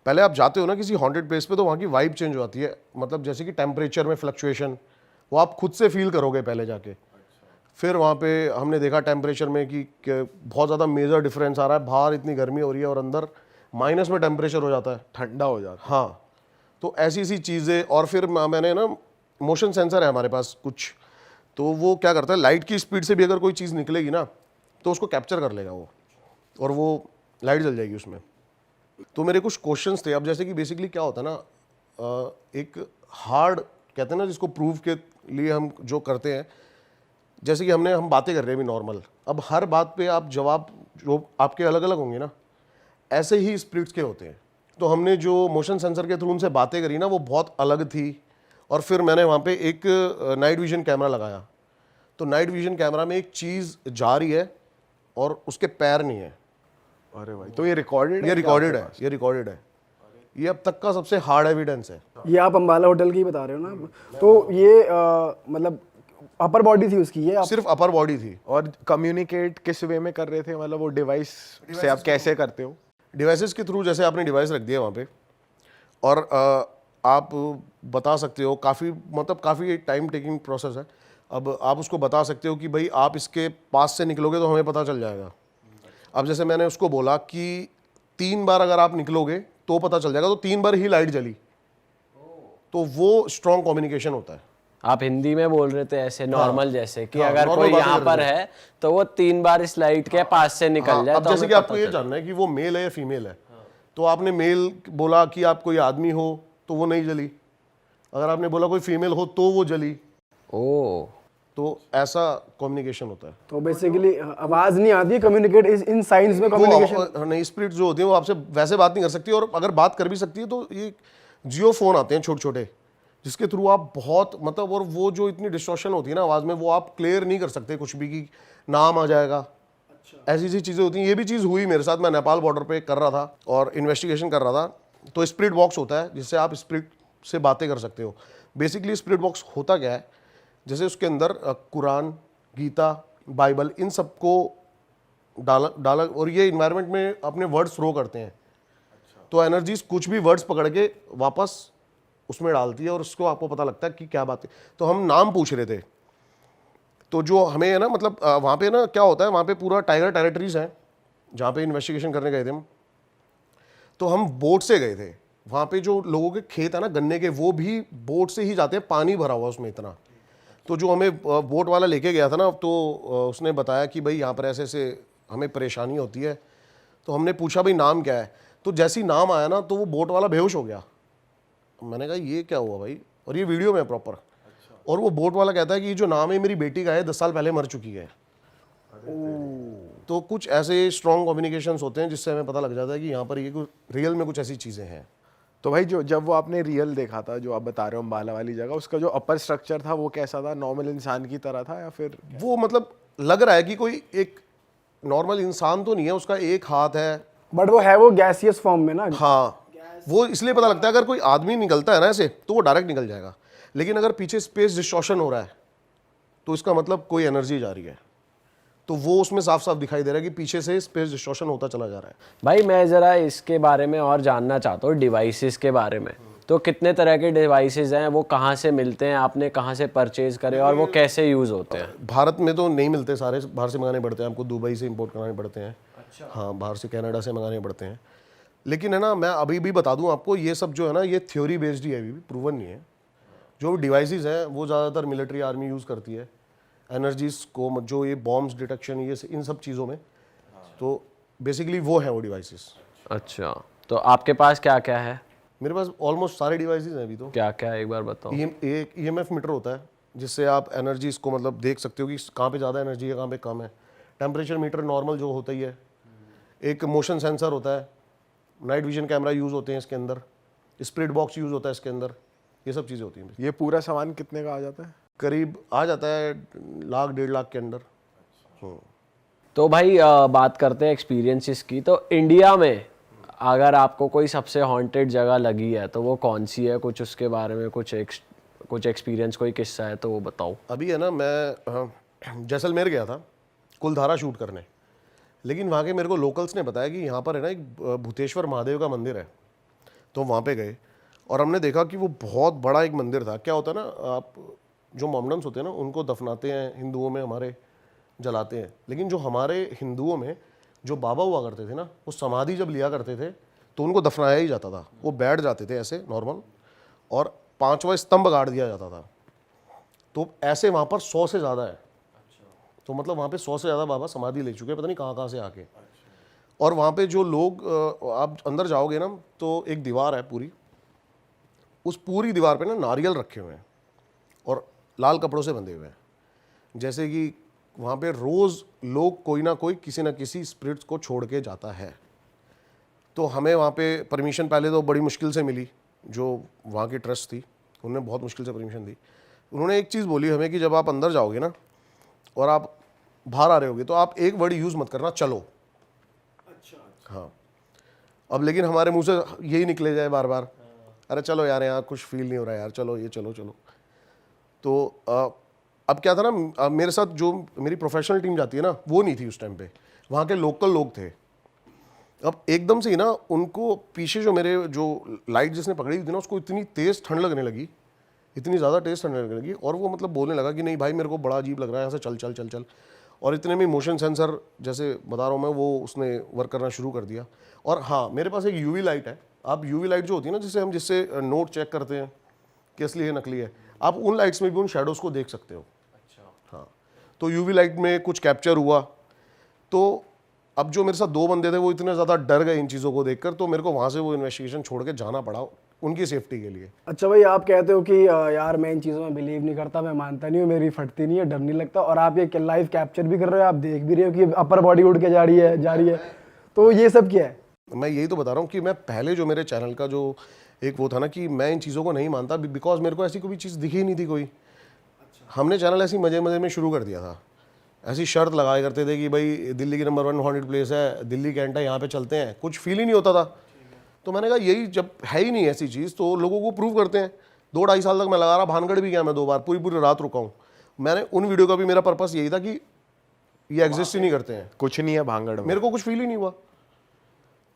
पहले आप जाते हो ना किसी हॉन्टेड प्लेस पे तो वहाँ की वाइब चेंज हो जाती है, मतलब जैसे कि टेम्परेचर में फ्लक्चुएशन वो आप खुद से फील करोगे पहले जाके। फिर वहाँ पे हमने देखा टेम्परेचर में कि बहुत ज़्यादा मेजर डिफरेंस आ रहा है, बाहर इतनी गर्मी हो रही है और अंदर माइनस में टेम्परेचर हो जाता है, ठंडा हो जाता हाँ। तो ऐसी ऐसी चीज़ें, और फिर मैंने ना मोशन सेंसर है हमारे पास कुछ, तो वो क्या करता है लाइट की स्पीड से भी अगर कोई चीज़ निकलेगी ना तो उसको कैप्चर कर लेगा वो, और वो लाइट जल जाएगी उसमें। तो मेरे कुछ क्वेश्चंस थे। अब जैसे कि बेसिकली क्या होता है ना, एक हार्ड कहते हैं ना जिसको प्रूव के लिए हम जो करते हैं, जैसे कि हम बातें कर रहे हैं अभी नॉर्मल, अब हर बात पे आप जवाब जो आपके अलग अलग होंगे ना, ऐसे ही स्पिरिट्स के होते हैं। तो हमने जो मोशन सेंसर के थ्रू उनसे बातें करी ना वो बहुत अलग थी। और फिर मैंने वहाँ पे एक नाइट विजन कैमरा लगाया, तो नाइट विजन कैमरा में एक चीज़ जा रही है और उसके पैर नहीं है। है। अरे भाई, तो ये रिकॉर्डेड ये रिकॉर्डेड है, ये रिकॉर्डेड है, ये अब तक का सबसे हार्ड एविडेंस है। ये आप अंबाला होटल की बता रहे हो ना, तो ये मतलब अपर बॉडी थी उसकी, ये आप सिर्फ अपर बॉडी थी। और कम्युनिकेट किस वे में कर रहे थे, मतलब वो डिवाइस से आप कैसे करते हो? डिवाइसेस के थ्रू, जैसे आपने डिवाइस रख दिया वहाँ पे और आप बता सकते हो, काफ़ी टाइम टेकिंग प्रोसेस है। अब आप उसको बता सकते हो कि भाई आप इसके पास से निकलोगे तो हमें पता चल जाएगा। अब जैसे मैंने उसको बोला कि 3 बार अगर आप निकलोगे तो पता चल जाएगा, तो 3 बार ही लाइट जली, तो वो स्ट्रॉन्ग कम्युनिकेशन होता है। आप हिंदी में बोल रहे थे ऐसे नॉर्मल जैसे कि हाँ, अगर normal कोई बातें यहाँ कर पर रहे है तो वो 3 बार इस लाइट के पास से निकल जाए अब तो जैसे हमें कि आपको पता ये चले। जानना है कि वो मेल है या फीमेल है, तो आपने मेल बोला कि आप कोई आदमी हो तो वो नहीं जली, अगर आपने बोला कोई फीमेल हो तो वो जली। ओ, तो ऐसा कम्युनिकेशन होता है। तो बेसिकली आवाज नहीं आती, कम्युनिकेट इन साइंस में कम्युनिकेशन। नहीं, स्पिरिट जो होती है वो आपसे वैसे बात नहीं कर सकती, और अगर बात कर भी सकती है तो ये जियो फोन आते हैं छोटे छोटे, जिसके थ्रू आप बहुत मतलब, और वो जो इतनी डिस्टॉर्शन होती है ना आवाज़ में, वो आप क्लियर नहीं कर सकते कुछ भी कि नाम आ जाएगा। ऐसी ऐसी चीज़ें होती हैं। ये भी चीज़ हुई मेरे साथ, मैं नेपाल बॉर्डर पे कर रहा था और इन्वेस्टिगेशन कर रहा था। तो स्पिरिट बॉक्स होता है जिससे आप स्पिरिट से बातें कर सकते हो। बेसिकली स्पिरिट बॉक्स होता क्या है, जैसे उसके अंदर कुरान, गीता, बाइबल, इन सबको डाला और ये इन्वायरमेंट में अपने वर्ड्स थ्रो करते हैं। तो एनर्जीज कुछ भी वर्ड्स पकड़ के वापस उसमें डालती है और उसको आपको पता लगता है कि क्या बात है। तो हम नाम पूछ रहे थे, तो जो हमें है ना मतलब वहाँ पे ना क्या होता है, वहाँ पे पूरा टाइगर टेरिटरीज है जहाँ पे इन्वेस्टिगेशन करने गए थे हम। तो हम बोट से गए थे, वहाँ पे जो लोगों के खेत है ना गन्ने के, वो भी बोट से ही जाते हैं, पानी भरा हुआ उसमें इतना। तो जो हमें बोट वाला लेके गया था ना, तो उसने बताया कि भाई यहाँ पर ऐसे ऐसे हमें परेशानी होती है। तो हमने पूछा भाई नाम क्या है, तो जैसे ही नाम आया ना तो वो बोट वाला बेहोश हो गया। मैंने कहा ये क्या हुआ भाई, और ये वीडियो में प्रॉपर। और वो बोट वाला कहता है कि ये जो नाम है मेरी बेटी का है, 10 साल पहले मर चुकी है। तो कुछ ऐसे स्ट्रॉन्ग कम्युनिकेशंस होते हैं जिससे हमें पता लग जाता है कि यहाँ पर ये कुछ रियल में कुछ ऐसी चीज़ें हैं। तो भाई जब वो आपने रियल देखा था, जो आप बता रहे हो अम्बाला वाली जगह, उसका जो अपर स्ट्रक्चर था वो कैसा था? नॉर्मल इंसान की तरह था या फिर? वो मतलब लग रहा है कि कोई एक नॉर्मल इंसान तो नहीं है, उसका एक हाथ है, बट वो है वो गैसियस फॉर्म में ना। हाँ। वो इसलिए पता लगता है अगर कोई आदमी निकलता है ना ऐसे तो वो डायरेक्ट निकल जाएगा, लेकिन अगर पीछे स्पेस डिस्टॉर्शन हो रहा है तो इसका मतलब कोई एनर्जी जा रही है। तो वो उसमें साफ साफ दिखाई दे रहा है कि पीछे से स्पेस डिस्टॉर्शन होता चला जा रहा है। भाई मैं ज़रा इसके बारे में और जानना चाहता हूँ, डिवाइसेस के बारे में। तो कितने तरह के डिवाइसेस हैं, वो कहाँ से मिलते हैं, आपने कहाँ से परचेज करे और वो कैसे यूज़ होते हैं? भारत में तो नहीं मिलते सारे, बाहर से मंगाने पड़ते हैं आपको, दुबई से इंपोर्ट कराने पड़ते हैं। अच्छा। हाँ, बाहर से कनाडा से मंगाने पड़ते हैं। लेकिन है ना, मैं अभी भी बता दूं आपको, ये सब जो है ना ये थ्योरी बेस्ड ही है, अभी भी प्रूवन नहीं है। जो डिवाइसेस हैं वो ज़्यादातर मिलिट्री आर्मी यूज़ करती है एनर्जीज को, जो ये बॉम्ब्स डिटेक्शन, ये इन सब चीज़ों में। तो बेसिकली वो है वो डिवाइसेस। अच्छा, तो आपके पास क्या क्या है? मेरे पास ऑलमोस्ट सारे डिवाइसेस हैं अभी तो। क्या क्या है एक बार बताओ। एक EMF मीटर होता है जिससे आप एनर्जीज को मतलब देख सकते हो कि कहाँ पे ज़्यादा एनर्जी है, कहाँ पे कम है। टेम्परेचर मीटर नॉर्मल जो होता ही है। एक मोशन सेंसर होता है, नाइट विजन कैमरा यूज़ होते हैं इसके अंदर, स्पिरिट बॉक्स यूज़ होता है इसके अंदर, ये सब चीज़ें होती हैं। ये पूरा सामान कितने का आ जाता है? करीब आ जाता है 1 लाख 1.5 लाख के अंदर। तो भाई बात करते हैं एक्सपीरियंसेस की। तो इंडिया में अगर आपको कोई सबसे हॉन्टेड जगह लगी है तो वो कौन सी है? कुछ उसके बारे में कुछ एक्सपीरियंस, कोई किस्सा है तो वो बताओ। अभी है ना, मैं जैसलमेर गया था कुलधारा शूट करने, लेकिन वहाँ के मेरे को लोकल्स ने बताया कि यहाँ पर है ना एक भूतेश्वर महादेव का मंदिर है। तो वहाँ पे गए और हमने देखा कि वो बहुत बड़ा एक मंदिर था। क्या होता है ना, आप जो मोमडन्स होते हैं ना उनको दफनाते हैं हिंदुओं में, हमारे जलाते हैं, लेकिन जो हमारे हिंदुओं में जो बाबा हुआ करते थे ना, वो समाधि जब लिया करते थे तो उनको दफनाया ही जाता था। वो बैठ जाते थे ऐसे नॉर्मल और 5वां स्तंभ गाड़ दिया जाता था। तो ऐसे वहाँ पर 100 से ज़्यादा है। तो मतलब वहाँ पे 100 से ज़्यादा बाबा समाधि ले चुके हैं, पता नहीं कहाँ कहाँ से आके। और वहाँ पे जो लोग, आप अंदर जाओगे ना तो एक दीवार है पूरी, उस पूरी दीवार पे ना नारियल रखे हुए हैं और लाल कपड़ों से बंधे हुए हैं। जैसे कि वहाँ पे रोज़ लोग कोई ना कोई किसी ना किसी स्पिरिट्स को छोड़ के जाता है। तो हमें वहाँ पे परमिशन पहले तो बड़ी मुश्किल से मिली, जो वहाँ की ट्रस्ट थी उन्होंने बहुत मुश्किल से परमिशन दी। उन्होंने एक चीज़ बोली हमें कि जब आप अंदर जाओगे ना और आप बाहर आ रहे होगे तो आप एक वर्ड यूज़ मत करना, चलो। अच्छा। हाँ, अब लेकिन हमारे मुंह से यही निकले जाए बार बार, अरे चलो यार यहाँ कुछ फील नहीं हो रहा है यार, चलो ये चलो चलो। तो अब क्या था ना, मेरे साथ जो मेरी प्रोफेशनल टीम जाती है ना वो नहीं थी उस टाइम पे, वहाँ के लोकल लोग थे। अब एकदम से ही ना उनको पीछे जो मेरे जो लाइट जिसने पकड़ी हुई थी ना उसको इतनी तेज़ ठंड लगने लगी, इतनी ज़्यादा तेज़ ठंड लगने लगी, और वो मतलब बोलने लगा कि नहीं भाई मेरे को बड़ा अजीब लग रहा है, यहाँ से चल चल चल चल। और इतने में मोशन सेंसर जैसे बता रहा हूँ मैं, वो उसने वर्क करना शुरू कर दिया। और हाँ, मेरे पास एक यूवी लाइट है। आप यूवी लाइट जो होती है ना जिससे नोट चेक करते हैं कि असली है नकली है, आप उन लाइट्स में भी उन शेडोज़ को देख सकते हो। अच्छा। हाँ, तो यूवी लाइट में कुछ कैप्चर हुआ। तो अब जो मेरे साथ 2 बंदे थे वो इतने ज़्यादा डर गए इन चीज़ों को देखकर, तो मेरे को वहाँ से वो इन्वेस्टिगेशन छोड़ के जाना पड़ा उनकी सेफ्टी के लिए। अच्छा भाई, आप कहते हो कि यार मैं इन चीज़ों में बिलीव नहीं करता, मैं मानता नहीं हूँ, मेरी फटती नहीं है, डर नहीं लगता, और आप ये लाइव कैप्चर भी कर रहे हो, आप देख भी रहे हो कि अपर बॉडी उड़ के जा रही है, तो ये सब क्या है? मैं यही तो बता रहा हूँ कि मैं पहले जो मेरे चैनल का जो एक वो था ना कि मैं इन चीज़ों को नहीं मानता, बिकॉज मेरे को ऐसी कोई चीज़ दिखी ही नहीं थी कोई। हमने चैनल ऐसी मज़े मज़े में शुरू कर दिया था, ऐसी शर्त लगाया करते थे कि भाई दिल्ली की नंबर 1 हॉन्टेड प्लेस है, दिल्ली कैंट है, यहाँ पे चलते हैं, कुछ फील ही नहीं होता था। तो मैंने कहा यही जब है ही नहीं ऐसी चीज़ तो लोगों को प्रूव करते हैं। 2-2.5 साल तक मैं लगा रहा, भानगढ़ भी गया मैं 2 बार, पूरी पूरी रात रुका हूँ। मैंने उन वीडियो का भी मेरा पर्पस यही था कि ये एग्जिस्ट ही नहीं करते हैं, कुछ नहीं है भांगड़ में, मेरे को कुछ फील ही नहीं हुआ।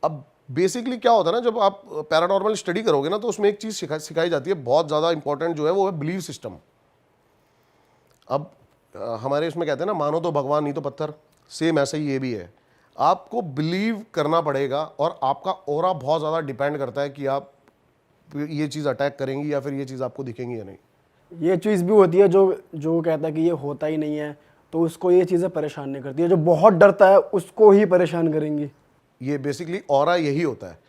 अब बेसिकली क्या होता है ना, जब आप पैरानॉर्मल स्टडी करोगे ना तो उसमें एक चीज़ सिखाई जाती है बहुत ज़्यादा इंपॉर्टेंट, जो है वो है बिलीव सिस्टम। अब हमारे उसमें कहते हैं ना, मानो तो भगवान नहीं तो पत्थर, सेम ऐसा ही ये भी है। आपको बिलीव करना पड़ेगा और आपका ऑरा बहुत ज़्यादा डिपेंड करता है कि आप ये चीज़ अटैक करेंगी या फिर ये चीज़ आपको दिखेंगी या नहीं। ये चीज़ भी होती है जो कहता है कि ये होता ही नहीं है, तो उसको ये चीज़ें परेशान नहीं करती है, जो बहुत डरता है उसको ही परेशान करेंगी। ये बेसिकली ऑरा यही होता है,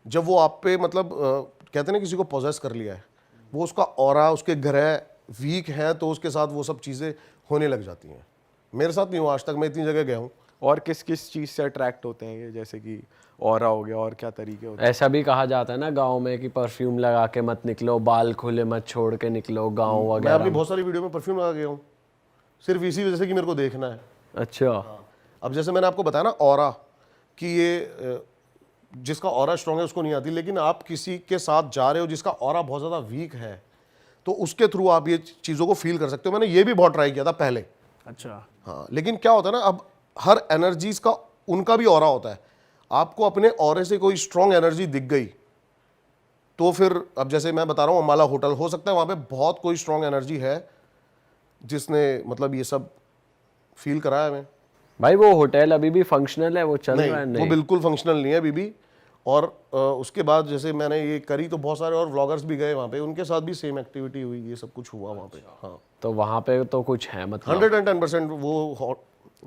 जब वो आप पे मतलब कहते हैं ना किसी को पोजेस कर लिया है, वो उसका ऑरा, उसके ग्रह वीक है तो उसके साथ वो सब चीज़ें होने लग जाती हैं। मेरे साथ नहीं हुआ आज तक, मैं इतनी जगह गया हूँ। और किस किस चीज़ से अट्रैक्ट होते हैं ये, जैसे कि ऑरा हो गया, और क्या तरीके होते हैं? ऐसा भी कहा जाता है ना गांव में कि परफ्यूम लगा के मत निकलो, बाल खुले मत छोड़ के निकलो गांव मैं वगैरह अपनी में। बहुत सारी वीडियो में परफ्यूम लगा गया हूँ, सिर्फ इसी वजह से कि मेरे को देखना है। अच्छा। अब जैसे मैंने आपको बताया ना ऑरा, कि ये जिसका ऑरा स्ट्रॉन्ग है उसको नहीं आती, लेकिन आप किसी के साथ जा रहे हो जिसका ऑरा बहुत ज़्यादा वीक है तो उसके थ्रू आप ये चीज़ों को फील कर सकते हो। मैंने ये भी बहुत ट्राई किया था पहले। अच्छा। हाँ, लेकिन क्या होता है ना, अब हर एनर्जीज का उनका भी ऑरा होता है। आपको अपने ऑरे से कोई स्ट्रॉन्ग एनर्जी दिख गई तो फिर, अब जैसे मैं बता रहा हूँ अम्बाला होटल, हो सकता है वहाँ पे बहुत कोई स्ट्रॉन्ग एनर्जी है जिसने मतलब ये सब फील कराया हमें। भाई वो होटल अभी भी फंक्शनल है, वो चल नहीं, रहा है? वो नहीं, बिल्कुल फंक्शनल नहीं है अभी भी। और उसके बाद जैसे मैंने ये करी तो बहुत सारे और व्लॉगर्स भी गए वहाँ पे, उनके साथ भी सेम एक्टिविटी हुई, ये सब कुछ हुआ वहाँ पे। हाँ, तो वहाँ पे तो कुछ है मतलब? 110% वो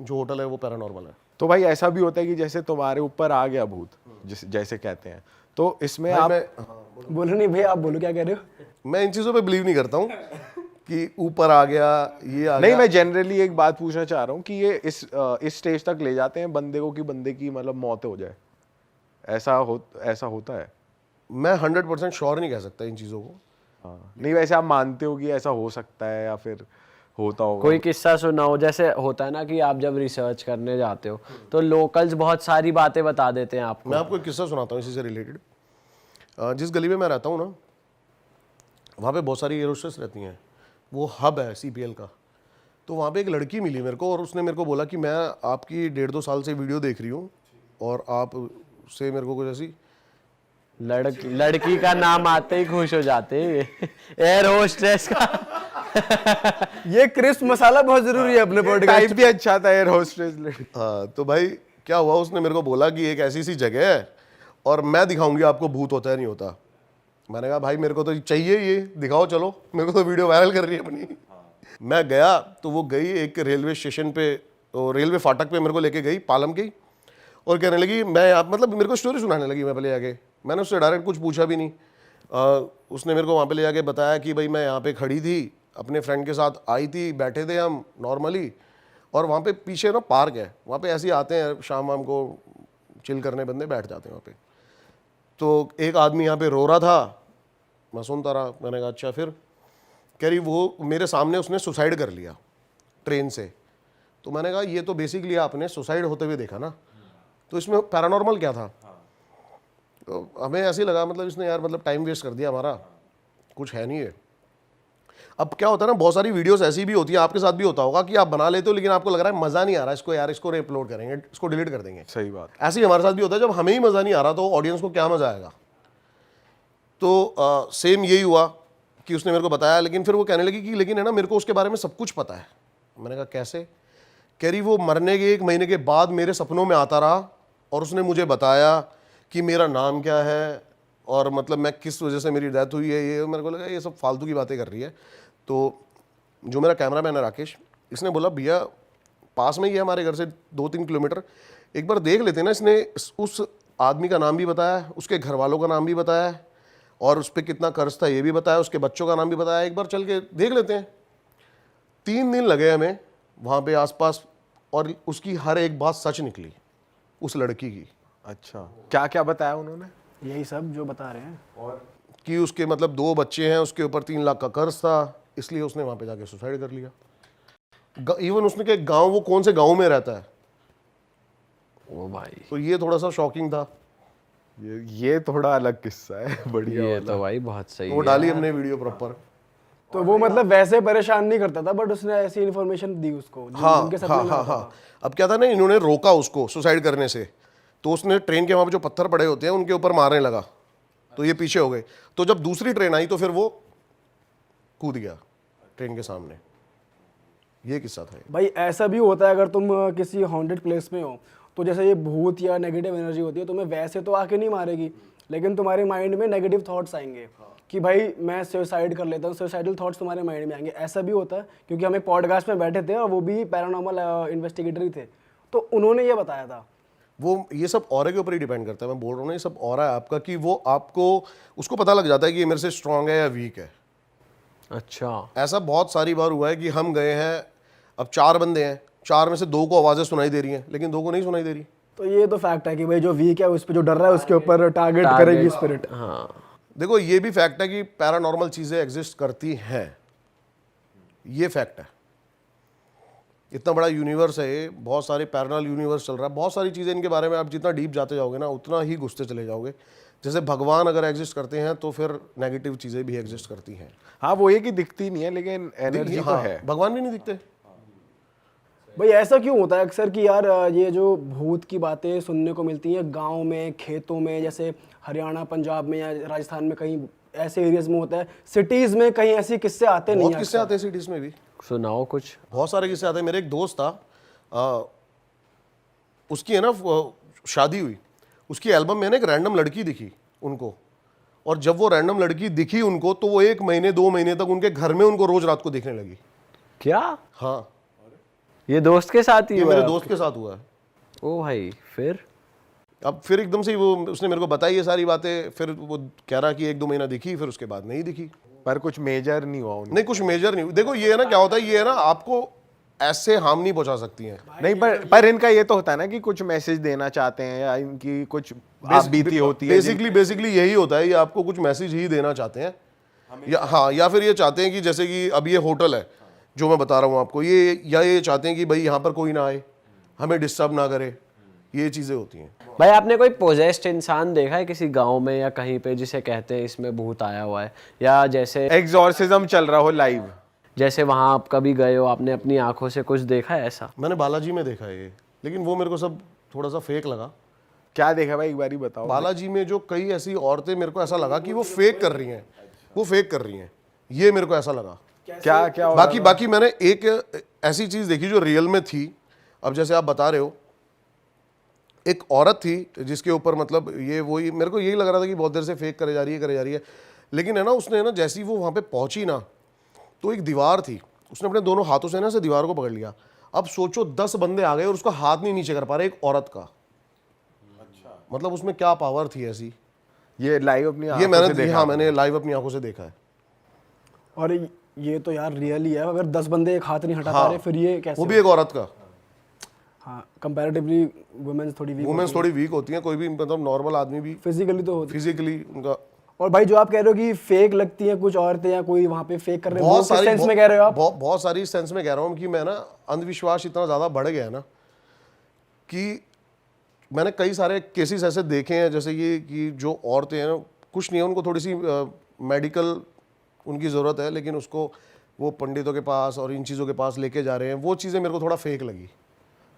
जो होटल है वो पैरानॉर्मल है। तो भाई ऐसा भी होता है कि जैसे तुम्हारे ऊपर आ गया भूत, जैसे कहते हैं, तो इसमें भाई आप बोलो नहीं भाई, आप बोलो क्या कह रहे हो? मैं इन चीज़ों पे बिलीव नहीं करता हूँ कि ऊपर आ गया, ये आ नहीं, गया। मैं जनरली एक बात पूछना चाह रहा हूँ कि ये इस स्टेज तक ले जाते हैं बंदे को कि बंदे की मतलब मौत हो जाए, ऐसा होता है? मैं 100% श्योर नहीं कह सकता इन चीज़ों को। हाँ, नहीं वैसे आप मानते हो कि ऐसा हो सकता है या फिर होता होगा? कोई किस्सा सुना हो, जैसे होता है ना कि आप जब रिसर्च करने जाते हो तो लोकल्स बहुत सारी बातें बता देते हैं आपको। मैं आपको एक किस्सा सुनाता हूँ इसी से रिलेटेड। जिस गली में मैं रहता हूँ ना, वहाँ पे बहुत सारी एयर होस्टेस रहती हैं, वो हब है CPL का। तो वहाँ पे एक लड़की मिली मेरे को और उसने मेरे को बोला कि मैं आपकी 1.5-2 साल से वीडियो देख रही हूँ और आप से मेरे को कुछ ऐसी लड़की का नाम आते ही खुश हो जाते हैं एयर होस्टेस का। ये क्रिस्प मसाला बहुत जरूरी है अपने पॉडकास्ट। टाइप भी अच्छा था एयर होस्टेस लड़की। हाँ, तो भाई क्या हुआ, उसने मेरे को बोला कि एक ऐसी सी जगह है और मैं दिखाऊंगी आपको भूत होता है नहीं होता। मैंने कहा भाई मेरे को तो चाहिए, ये दिखाओ, चलो, मेरे को तो वीडियो वायरल कर रही है अपनी। मैं गया तो वो गई एक रेलवे स्टेशन पे, रेलवे फाटक पे मेरे को लेके गई पालम की, और कहने लगी मैं आप मतलब मेरे को स्टोरी सुनाने लगी। मैं पहले आके मैंने उससे डायरेक्ट कुछ पूछा भी नहीं। उसने मेरे को वहाँ पे ले जाके बताया कि भाई मैं यहाँ पे खड़ी थी, अपने फ्रेंड के साथ आई थी, बैठे थे हम नॉर्मली, और वहाँ पे पीछे ना पार्क है, वहाँ पे ऐसे ही आते हैं शाम वाम को चिल करने बंदे, बैठ जाते हैं वहाँ पे। तो एक आदमी यहाँ पे रो रहा था, मैं सुनता रहा। मैंने कहा अच्छा, फिर कह रही वो मेरे सामने उसने सुसाइड कर लिया ट्रेन से। तो मैंने कहा ये तो बेसिकली आपने सुसाइड होते हुए देखा ना, तो इसमें पैरानॉर्मल क्या था? तो हमें ऐसे ही लगा मतलब इसने यार मतलब टाइम वेस्ट कर दिया हमारा, कुछ है नहीं है। अब क्या होता है ना, बहुत सारी वीडियोस ऐसी भी होती है, आपके साथ भी होता होगा कि आप बना लेते हो लेकिन आपको लग रहा है मज़ा नहीं आ रहा इसको, यार इसको अपलोड करेंगे, इसको डिलीट कर देंगे। सही बात। ऐसे ही हमारे साथ भी होता है, जब हमें ही मज़ा नहीं आ रहा तो ऑडियंस को क्या मज़ा आएगा। तो सेम यही हुआ कि उसने मेरे को बताया, लेकिन फिर वो कहने लगी कि लेकिन है ना मेरे को उसके बारे में सब कुछ पता है। मैंने कहा कैसे? कह रही वो मरने के 1 महीने के बाद मेरे सपनों में आता रहा और उसने मुझे बताया कि मेरा नाम क्या है और मतलब मैं किस वजह से मेरी डेथ हुई है। ये मेरे को लगा ये सब फालतू की बातें कर रही है। तो जो मेरा कैमरामैन है राकेश, इसने बोला भैया पास में ही है हमारे घर से 2-3 किलोमीटर, एक बार देख लेते हैं ना। इसने उस आदमी का नाम भी बताया, उसके घर वालों का नाम भी बताया और उस पर कितना कर्ज था ये भी बताया, उसके बच्चों का नाम भी बताया। एक बार चल के देख लेते हैं। 3 दिन लगे हमें वहाँ पे आसपास, और उसकी हर एक बात सच निकली उस लड़की की। अच्छा, क्या क्या बताया उन्होंने? यही सब जो बता रहे हैं। और कि उसके मतलब 2 बच्चे हैं, उसके ऊपर 3 लाख का कर्ज था, इसलिए उसने वहाँ पे जाके सुसाइड कर लिया। इवन उसने के गांव, वो कौन से गांव में रहता है, ओ भाई तो ये थोड़ा सा शॉकिंग था। ये थोड़ा अलग किस्सा है। बढ़िया ये वाला। तो भाई बहुत सही वो है। डाली हमने वीडियो प्रॉपर। तो वो मतलब वैसे परेशान नहीं करता था, बट उसने ऐसी इन्फॉर्मेशन दी उसको जिनके सपने में आता था। अब क्या था ना, इन्होंने रोका उसको सुसाइड करने से, तो उसने ट्रेन के वहाँ पे जो पत्थर पड़े होते हैं उनके ऊपर मारने लगा, तो ये पीछे हो गए। तो जब दूसरी ट्रेन आई तो फिर वो कूद गया ट्रेन के सामने। ये किस्सा था। भाई ऐसा भी होता है, अगर तुम किसी हॉन्टेड प्लेस में हो तो जैसे ये भूत या नेगेटिव एनर्जी होती है, तुम्हें वैसे तो आके नहीं मारेगी, लेकिन तुम्हारे माइंड में नेगेटिव थॉट्स आएंगे कि भाई मैं सुसाइड कर लेता हूँ। सुसाइडल थॉट्स तुम्हारे माइंड में आएंगे। ऐसा भी होता है, क्योंकि हम एक पॉडकास्ट में बैठे थे और वो भी पैरानॉर्मल इन्वेस्टिगेटर ही थे, तो उन्होंने ये बताया था। वो ये सब ऑरा के ऊपर ही डिपेंड करता है। मैं बोल रहा हूँ ना, ये सब ऑरा है आपका, कि वो आपको उसको पता लग जाता है कि ये मेरे से स्ट्रांग है या वीक है। अच्छा, ऐसा बहुत सारी बार हुआ है कि हम गए हैं, अब 4 बंदे हैं, 4 में से 2 को आवाज़ें सुनाई दे रही हैं लेकिन 2 को नहीं सुनाई दे रही। तो ये तो फैक्ट है कि भाई जो वीक है उस पर जो डर रहा है उसके ऊपर टारगेट करेगी स्पिरिट। हाँ देखो ये भी फैक्ट है कि पैरानॉर्मल चीज़ें एग्जिस्ट करती हैं, ये फैक्ट है। इतना बड़ा यूनिवर्स है ये, बहुत सारे पैरेलल यूनिवर्स चल रहा है, बहुत सारी चीज़ें इनके बारे में आप जितना डीप जाते जाओगे ना उतना ही घुसते चले जाओगे। जैसे भगवान अगर एग्जिस्ट करते हैं तो फिर नेगेटिव चीज़ें भी एग्जिस्ट करती हैं। हाँ, वो ये कि दिखती नहीं है लेकिन एनर्जी तो हाँ, है। भगवान भी नहीं दिखते। भाई ऐसा क्यों होता है अक्सर कि यार ये जो भूत की बातें सुनने को मिलती हैं गांव में, खेतों में, जैसे हरियाणा, पंजाब में या राजस्थान में कहीं ऐसे एरियाज में होता है, सिटीज में कहीं ऐसे किस्से आते नहीं बहुत हैं किस्से अक्सर। आते हैं सिटीज़ में भी, सुनाओ कुछ। बहुत सारे किस्से आते हैं। मेरे एक दोस्त था, उसकी है ना शादी हुई, उसकी एल्बम में ना एक रैंडम लड़की दिखी उनको, और जब वो रैंडम लड़की दिखी उनको तो वो 1 महीने 2 महीने तक उनके घर में उनको रोज रात को दिखने लगी। क्या हाँ, ये दोस्त के साथ ही ये हुआ मेरे है? दोस्त के साथ हुआ है। ओ भाई, फिर अब फिर एकदम से वो उसने मेरे को बताई ये सारी बातें, फिर वो कह रहा कि 1-2 महीना दिखी, फिर उसके बाद नहीं दिखी। पर कुछ मेजर नहीं हुआ उनको। नहीं, कुछ मेजर नहीं। देखो ये है ना, क्या होता है, ये है ना आपको ऐसे हार्म नहीं पहुंचा सकती हैं। नहीं, पर इनका ये तो होता है ना कि कुछ मैसेज देना चाहते हैं या इनकी कुछ आप बीती होती है। बेसिकली यही होता है, ये आपको कुछ मैसेज ही देना चाहते हैं, या हाँ, या फिर ये चाहते हैं कि जैसे कि अब ये होटल है जो मैं बता रहा हूँ आपको, ये चाहते हैं कि भाई यहाँ पर कोई ना आए, हमें डिस्टर्ब ना करे, ये चीज़ें होती हैं। भाई आपने कोई पोजेस्ड इंसान देखा है किसी गांव में या कहीं पे जिसे कहते हैं इसमें भूत आया हुआ है, या जैसे एग्जॉर्सिज्म चल रहा हो लाइव? जैसे वहां आप कभी गए हो, आपने अपनी आंखों से कुछ देखा है ऐसा? मैंने बालाजी में देखा है ये, लेकिन वो मेरे को सब थोड़ा सा फेक लगा। क्या देखा भाई, एक बार ही बताओ। बालाजी में जो कई ऐसी औरतें मेरे को ऐसा लगा कि वो फेक कर रही हैं, वो फेक कर रही हैं, ये मेरे को ऐसा लगा। क्या क्या हो रहा बाकी मैंने एक ऐसी चीज देखी जो रियल में थी। अब जैसे आप बता रहे हो, एक औरत थी जिसके ऊपर मतलब ये वही मेरे को यही लग रहा था कि बहुत देर से फेक करे जा रही है, लेकिन है ना उसने ना जैसी वो वहाँ पे पहुंची ना, तो एक दीवार थी, उसने अपने दोनों हाथों से ना से दीवार को पकड़ लिया। अब सोचो 10 बंदे आ गए और उसका हाथ नहीं नीचे कर पा रहे एक औरत का। मतलब उसमें क्या पावर थी ऐसी। ये लाइव अपनी ये आंखों से मैंने देखा हाँ मैंने लाइव अपनी आंखों से देखा है। और ये तो यार रियल ही है, अगर 10 बंदे एक हाथ नहीं हटा पा रहे फिर ये कैसे? वो भी एक औरत का। हाँ, कंपैरेटिवली वुमेन्स थोड़ी वीक, वुमेन्स थोड़ी वीक होती हैं, कोई भी मतलब नॉर्मल आदमी भी फिजिकली तो होती। फिजिकली उनका। और भाई जो आप कह रहे हो कि फेक लगती हैं कुछ औरतें या कोई वहाँ पे फेक कर रहे हैं, वो किस सेंस में कह रहे हो आप? बहुत सारी सेंस में कह रहा हूँ कि मैं ना अंधविश्वास इतना ज़्यादा बढ़ गया है ना कि मैंने कई सारे केसेस ऐसे देखे हैं, जैसे ये कि जो औरतें हैं कुछ नहीं है, उनको थोड़ी सी मेडिकल उनकी ज़रूरत है, लेकिन उसको वो पंडितों के पास और इन चीज़ों के पास लेके जा रहे हैं। वो चीज़ें मेरे को थोड़ा फेक लगी।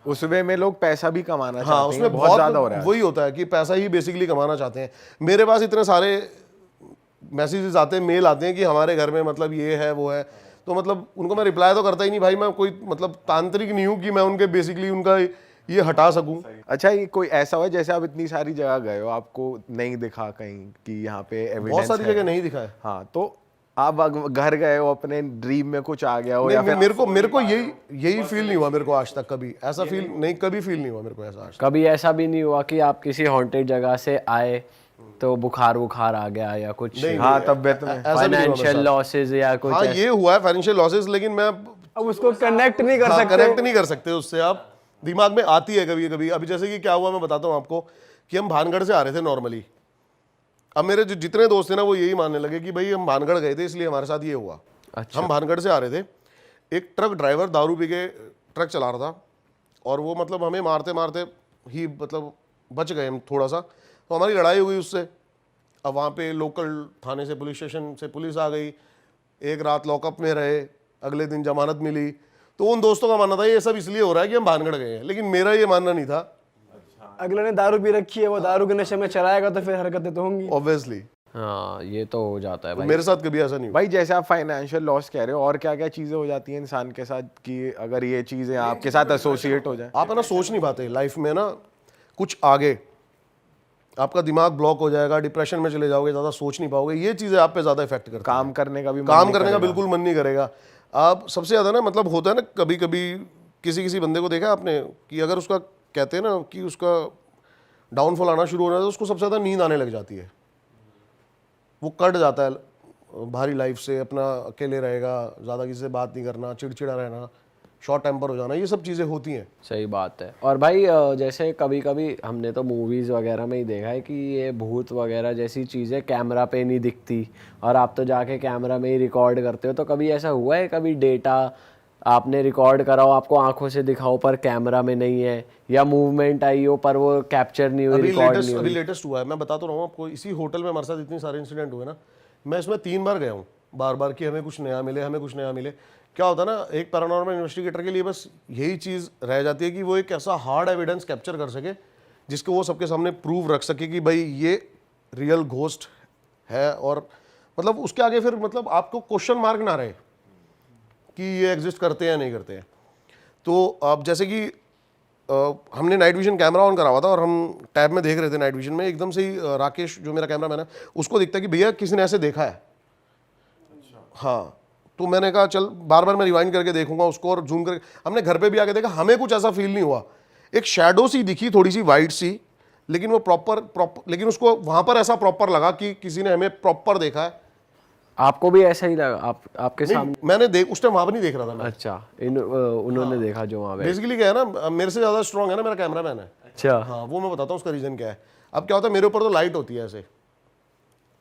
उस वे में लोग पैसा भी कमाना हाँ, चाहते उसमें हैं, बहुत ज्यादा हो रहा है। वही होता है कि पैसा ही बेसिकली कमाना चाहते हैं। मेरे पास इतने सारे मैसेजेस आते हैं, मेल आते हैं कि हमारे घर में मतलब ये है वो है, तो मतलब उनको मैं रिप्लाई तो करता ही नहीं भाई। मैं कोई मतलब तांत्रिक नहीं हूँ कि मैं उनके बेसिकली उनका ये हटा सकूं। अच्छा, ये कोई ऐसा हुआ जैसे आप इतनी सारी जगह गए हो, आपको नहीं दिखा कहीं कि यहाँ पे एविडेंस बहुत सारी है? जगह नहीं दिखा है। हाँ, तो आप घर गए हो, अपने ड्रीम में कुछ आ गया हो, या नहीं, फिर मेरे को यही फील नहीं हुआ मेरे को आज तक। कभी ऐसा फील नहीं, कभी फील नहीं हुआ मेरे को ऐसा आज तक। कभी ऐसा भी नहीं हुआ कि आप किसी हॉन्टेड जगह से आए तो बुखार आ गया या कुछ हाँ तबियत में ऐसा भी नहीं हुआ मेरे फाइनेंशियल साथ। लॉसेस या कुछ हाँ, ये हुआ है फाइनेंशियल लॉसेस, लेकिन मैं अब उसको कनेक्ट नहीं कर सकते। कनेक्ट नहीं कर सकते उससे। आप दिमाग में आती है कभी कभी। अभी जैसे कि क्या हुआ मैं बताता हूँ आपको कि हम भानगढ़ से आ रहे थे नॉर्मली। अब मेरे जो जितने दोस्त थे ना वो यही मानने लगे कि भाई हम भानगढ़ गए थे इसलिए हमारे साथ ये हुआ। अच्छा। हम भानगढ़ से आ रहे थे, एक ट्रक ड्राइवर दारू पी के ट्रक चला रहा था और वो मतलब हमें मारते मारते ही मतलब बच गए हम थोड़ा सा, तो हमारी लड़ाई हुई उससे। अब वहाँ पे लोकल थाने से पुलिस स्टेशन से पुलिस आ गई, एक रात लॉकअप में रहे, अगले दिन जमानत मिली। तो उन दोस्तों का मानना था ये सब इसलिए हो रहा है कि हम भानगढ़ गए हैं, लेकिन मेरा ये मानना नहीं था। अगले ने दारू पी रखी है, वो दारू के नशे में चलाएगा तो फिर हरकतें तो होंगी ऑब्वियसली हाँ, ये तो हो जाता है भाई। मेरे साथ कभी ऐसा नहीं हुआ। भाई जैसे आप फाइनेंशियल लॉस कह रहे हो, और क्या क्या चीजें हो जाती हैं इंसान के साथ कि अगर ये चीजें आपके साथ एसोसिएट हो जाए? आप है ना सोच नहीं पाते लाइफ में ना कुछ आगे, आपका दिमाग ब्लॉक हो जाएगा, डिप्रेशन में चले जाओगे, ज़्यादा सोच नहीं पाओगे। ये चीज़ें आप पे ज़्यादा इफेक्ट करती हैं। काम करने का भी मन काम नहीं करने का करेगा। बिल्कुल मन नहीं करेगा। आप सबसे ज़्यादा ना मतलब होता है ना कभी कभी किसी बंदे को देखा आपने कि अगर उसका कहते हैं ना कि उसका डाउनफॉल आना शुरू हो जाता है तो उसको सबसे ज़्यादा नींद आने लग जाती है, वो कट जाता है भारी लाइफ से, अपना अकेले रहेगा, ज़्यादा किसी से बात नहीं करना, चिड़चिड़ा रहना, शॉर्ट टेम्पर हो जाना, ये सब चीज़ें होती हैं। सही बात है। और भाई जैसे कभी कभी हमने तो मूवीज़ वगैरह में ही देखा है कि ये भूत वगैरह जैसी चीज़ें कैमरा पे नहीं दिखती और आप तो जाके कैमरा में ही रिकॉर्ड करते हो। तो कभी ऐसा हुआ है, कभी डेटा आपने रिकॉर्ड कराओ, आपको आंखों से दिखाओ पर कैमरा में नहीं है, या मूवमेंट आई हो पर वो कैप्चर नहीं हुई, रिकॉर्ड नहीं अभी हुई? लेटेस्ट हुआ है, मैं बता तो रहा हूँ आपको। इसी होटल में हमारे साथ इतने सारे इंसिडेंट हुए ना, मैं इसमें 3 बार गया हूँ, बार बार कि हमें कुछ नया मिले, हमें कुछ नया मिले। क्या होता है ना, एक पैरानॉर्मल इन्वेस्टिगेटर के लिए बस यही चीज़ रह जाती है कि वो एक ऐसा हार्ड एविडेंस कैप्चर कर सके जिसको वो सबके सामने प्रूव रख सके कि भाई ये रियल घोस्ट है, और मतलब उसके आगे फिर मतलब आपको क्वेश्चन मार्क ना रहे कि ये एग्जिस्ट करते हैं या नहीं करते हैं। तो अब जैसे कि हमने नाइट विजन कैमरा ऑन करा हुआ था और हम टैब में देख रहे थे नाइट विजन में, एकदम से ही राकेश जो मेरा कैमरा मैन है उसको दिखता है कि भैया किसी ने ऐसे देखा है। हाँ, तो मैंने कहा चल बार बार मैं रिवाइंड करके देखूंगा उसको और जूम करके। हमने घर पे भी आके देखा, हमें कुछ ऐसा फील नहीं हुआ। एक शैडो सी दिखी थोड़ी सी वाइट सी, लेकिन वो प्रॉपर लेकिन उसको वहां पर ऐसा प्रॉपर लगा कि किसी ने हमें प्रॉपर देखा है। आपको भी ऐसा ही लगा? आपके नहीं, सामने? मैंने उस टाइम वहां पर नहीं देख रहा था मैं। अच्छा, उन्होंने देखा जो वहाँ पे? बेसिकली क्या है ना, मेरे से ज्यादा स्ट्रॉन्ग है ना मेरा कैमरा मैन है। अच्छा। हाँ, वो मैं बताता हूँ उसका रीजन क्या है। अब क्या होता है, मेरे ऊपर तो लाइट होती है ऐसे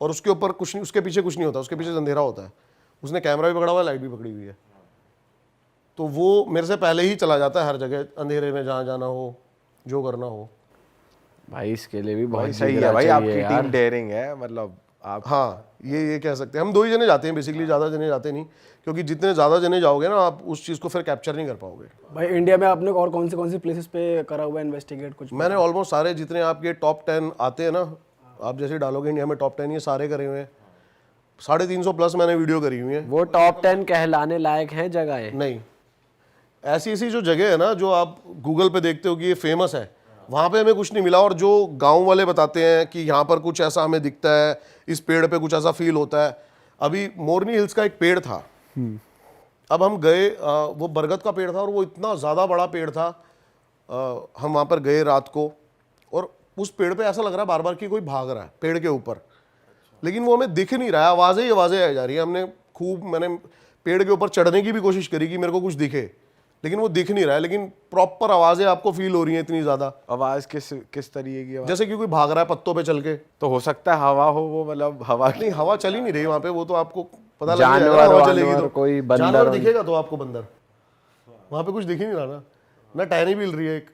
और उसके ऊपर कुछ नहीं, उसके पीछे कुछ नहीं होता, उसके पीछे अंधेरा होता है। उसने कैमरा भी पकड़ा हुआ है, लाइट भी पकड़ी हुई है, तो वो मेरे से पहले ही चला जाता है हर जगह, अंधेरे में जहाँ जाना हो, जो करना हो। भाई इसके लिए भी भाई बहुत सही है जिगरा भाई, चाहिए आपकी यार। टीम डेयरिंग है, मतलब आप हाँ ये कह सकते हैं। हम 2 ही जने जाते हैं बेसिकली, ज़्यादा जने जाते नहीं, क्योंकि जितने ज़्यादा जने जाओगे ना आप उस चीज़ को फिर कैप्चर नहीं कर पाओगे। भाई इंडिया में आपने और कौन सी प्लेसेस पे करा हुआ है इन्वेस्टिगेट कुछ? मैंने ऑलमोस्ट सारे जितने आपके टॉप 10 आते हैं ना, आप जैसे डालोगे इंडिया में टॉप 10, ये सारे करे हुए हैं। 350 प्लस मैंने वीडियो करी हुई है। वो टॉप 10 कहलाने लायक हैं जगहें? नहीं, ऐसी ऐसी जो जगह है ना जो आप गूगल पे देखते हो कि ये फेमस है, वहाँ पे हमें कुछ नहीं मिला। और जो गांव वाले बताते हैं कि यहाँ पर कुछ ऐसा हमें दिखता है, इस पेड़ पे कुछ ऐसा फील होता है। अभी मोरनी हिल्स का एक पेड़ था, अब हम गए, वो बरगद का पेड़ था और वो इतना ज़्यादा बड़ा पेड़ था। हम वहाँ पर गए रात को, और उस पेड़ पे ऐसा लग रहा है बार बार कि कोई भाग रहा है पेड़ के ऊपर, लेकिन वो हमें दिख नहीं रहा है, आवाज़ें ही आवाज़ें आ जा रही है। मैंने पेड़ के ऊपर चढ़ने की भी कोशिश करी कि मेरे को कुछ दिखे, लेकिन वो दिख नहीं रहा है, लेकिन प्रॉपर आवाज़ें आपको फील हो रही हैं इतनी ज़्यादा। आवाज किस तरीके की आवाज? जैसे कि कोई भाग रहा है पत्तों पे चल के। तो हो सकता है हवा हो, वो मतलब हवा की नहीं, हवा चल ही नहीं रही वहाँ पे, वो तो आपको पता लग जानवर जाएगा हवा चलेगी वानवर, तो। कोई बंदर जानवर दिखेगा तो आपको बंदर, वहाँ पे कुछ दिख ही नहीं रहा ना, टहनी भी हिल रही है एक।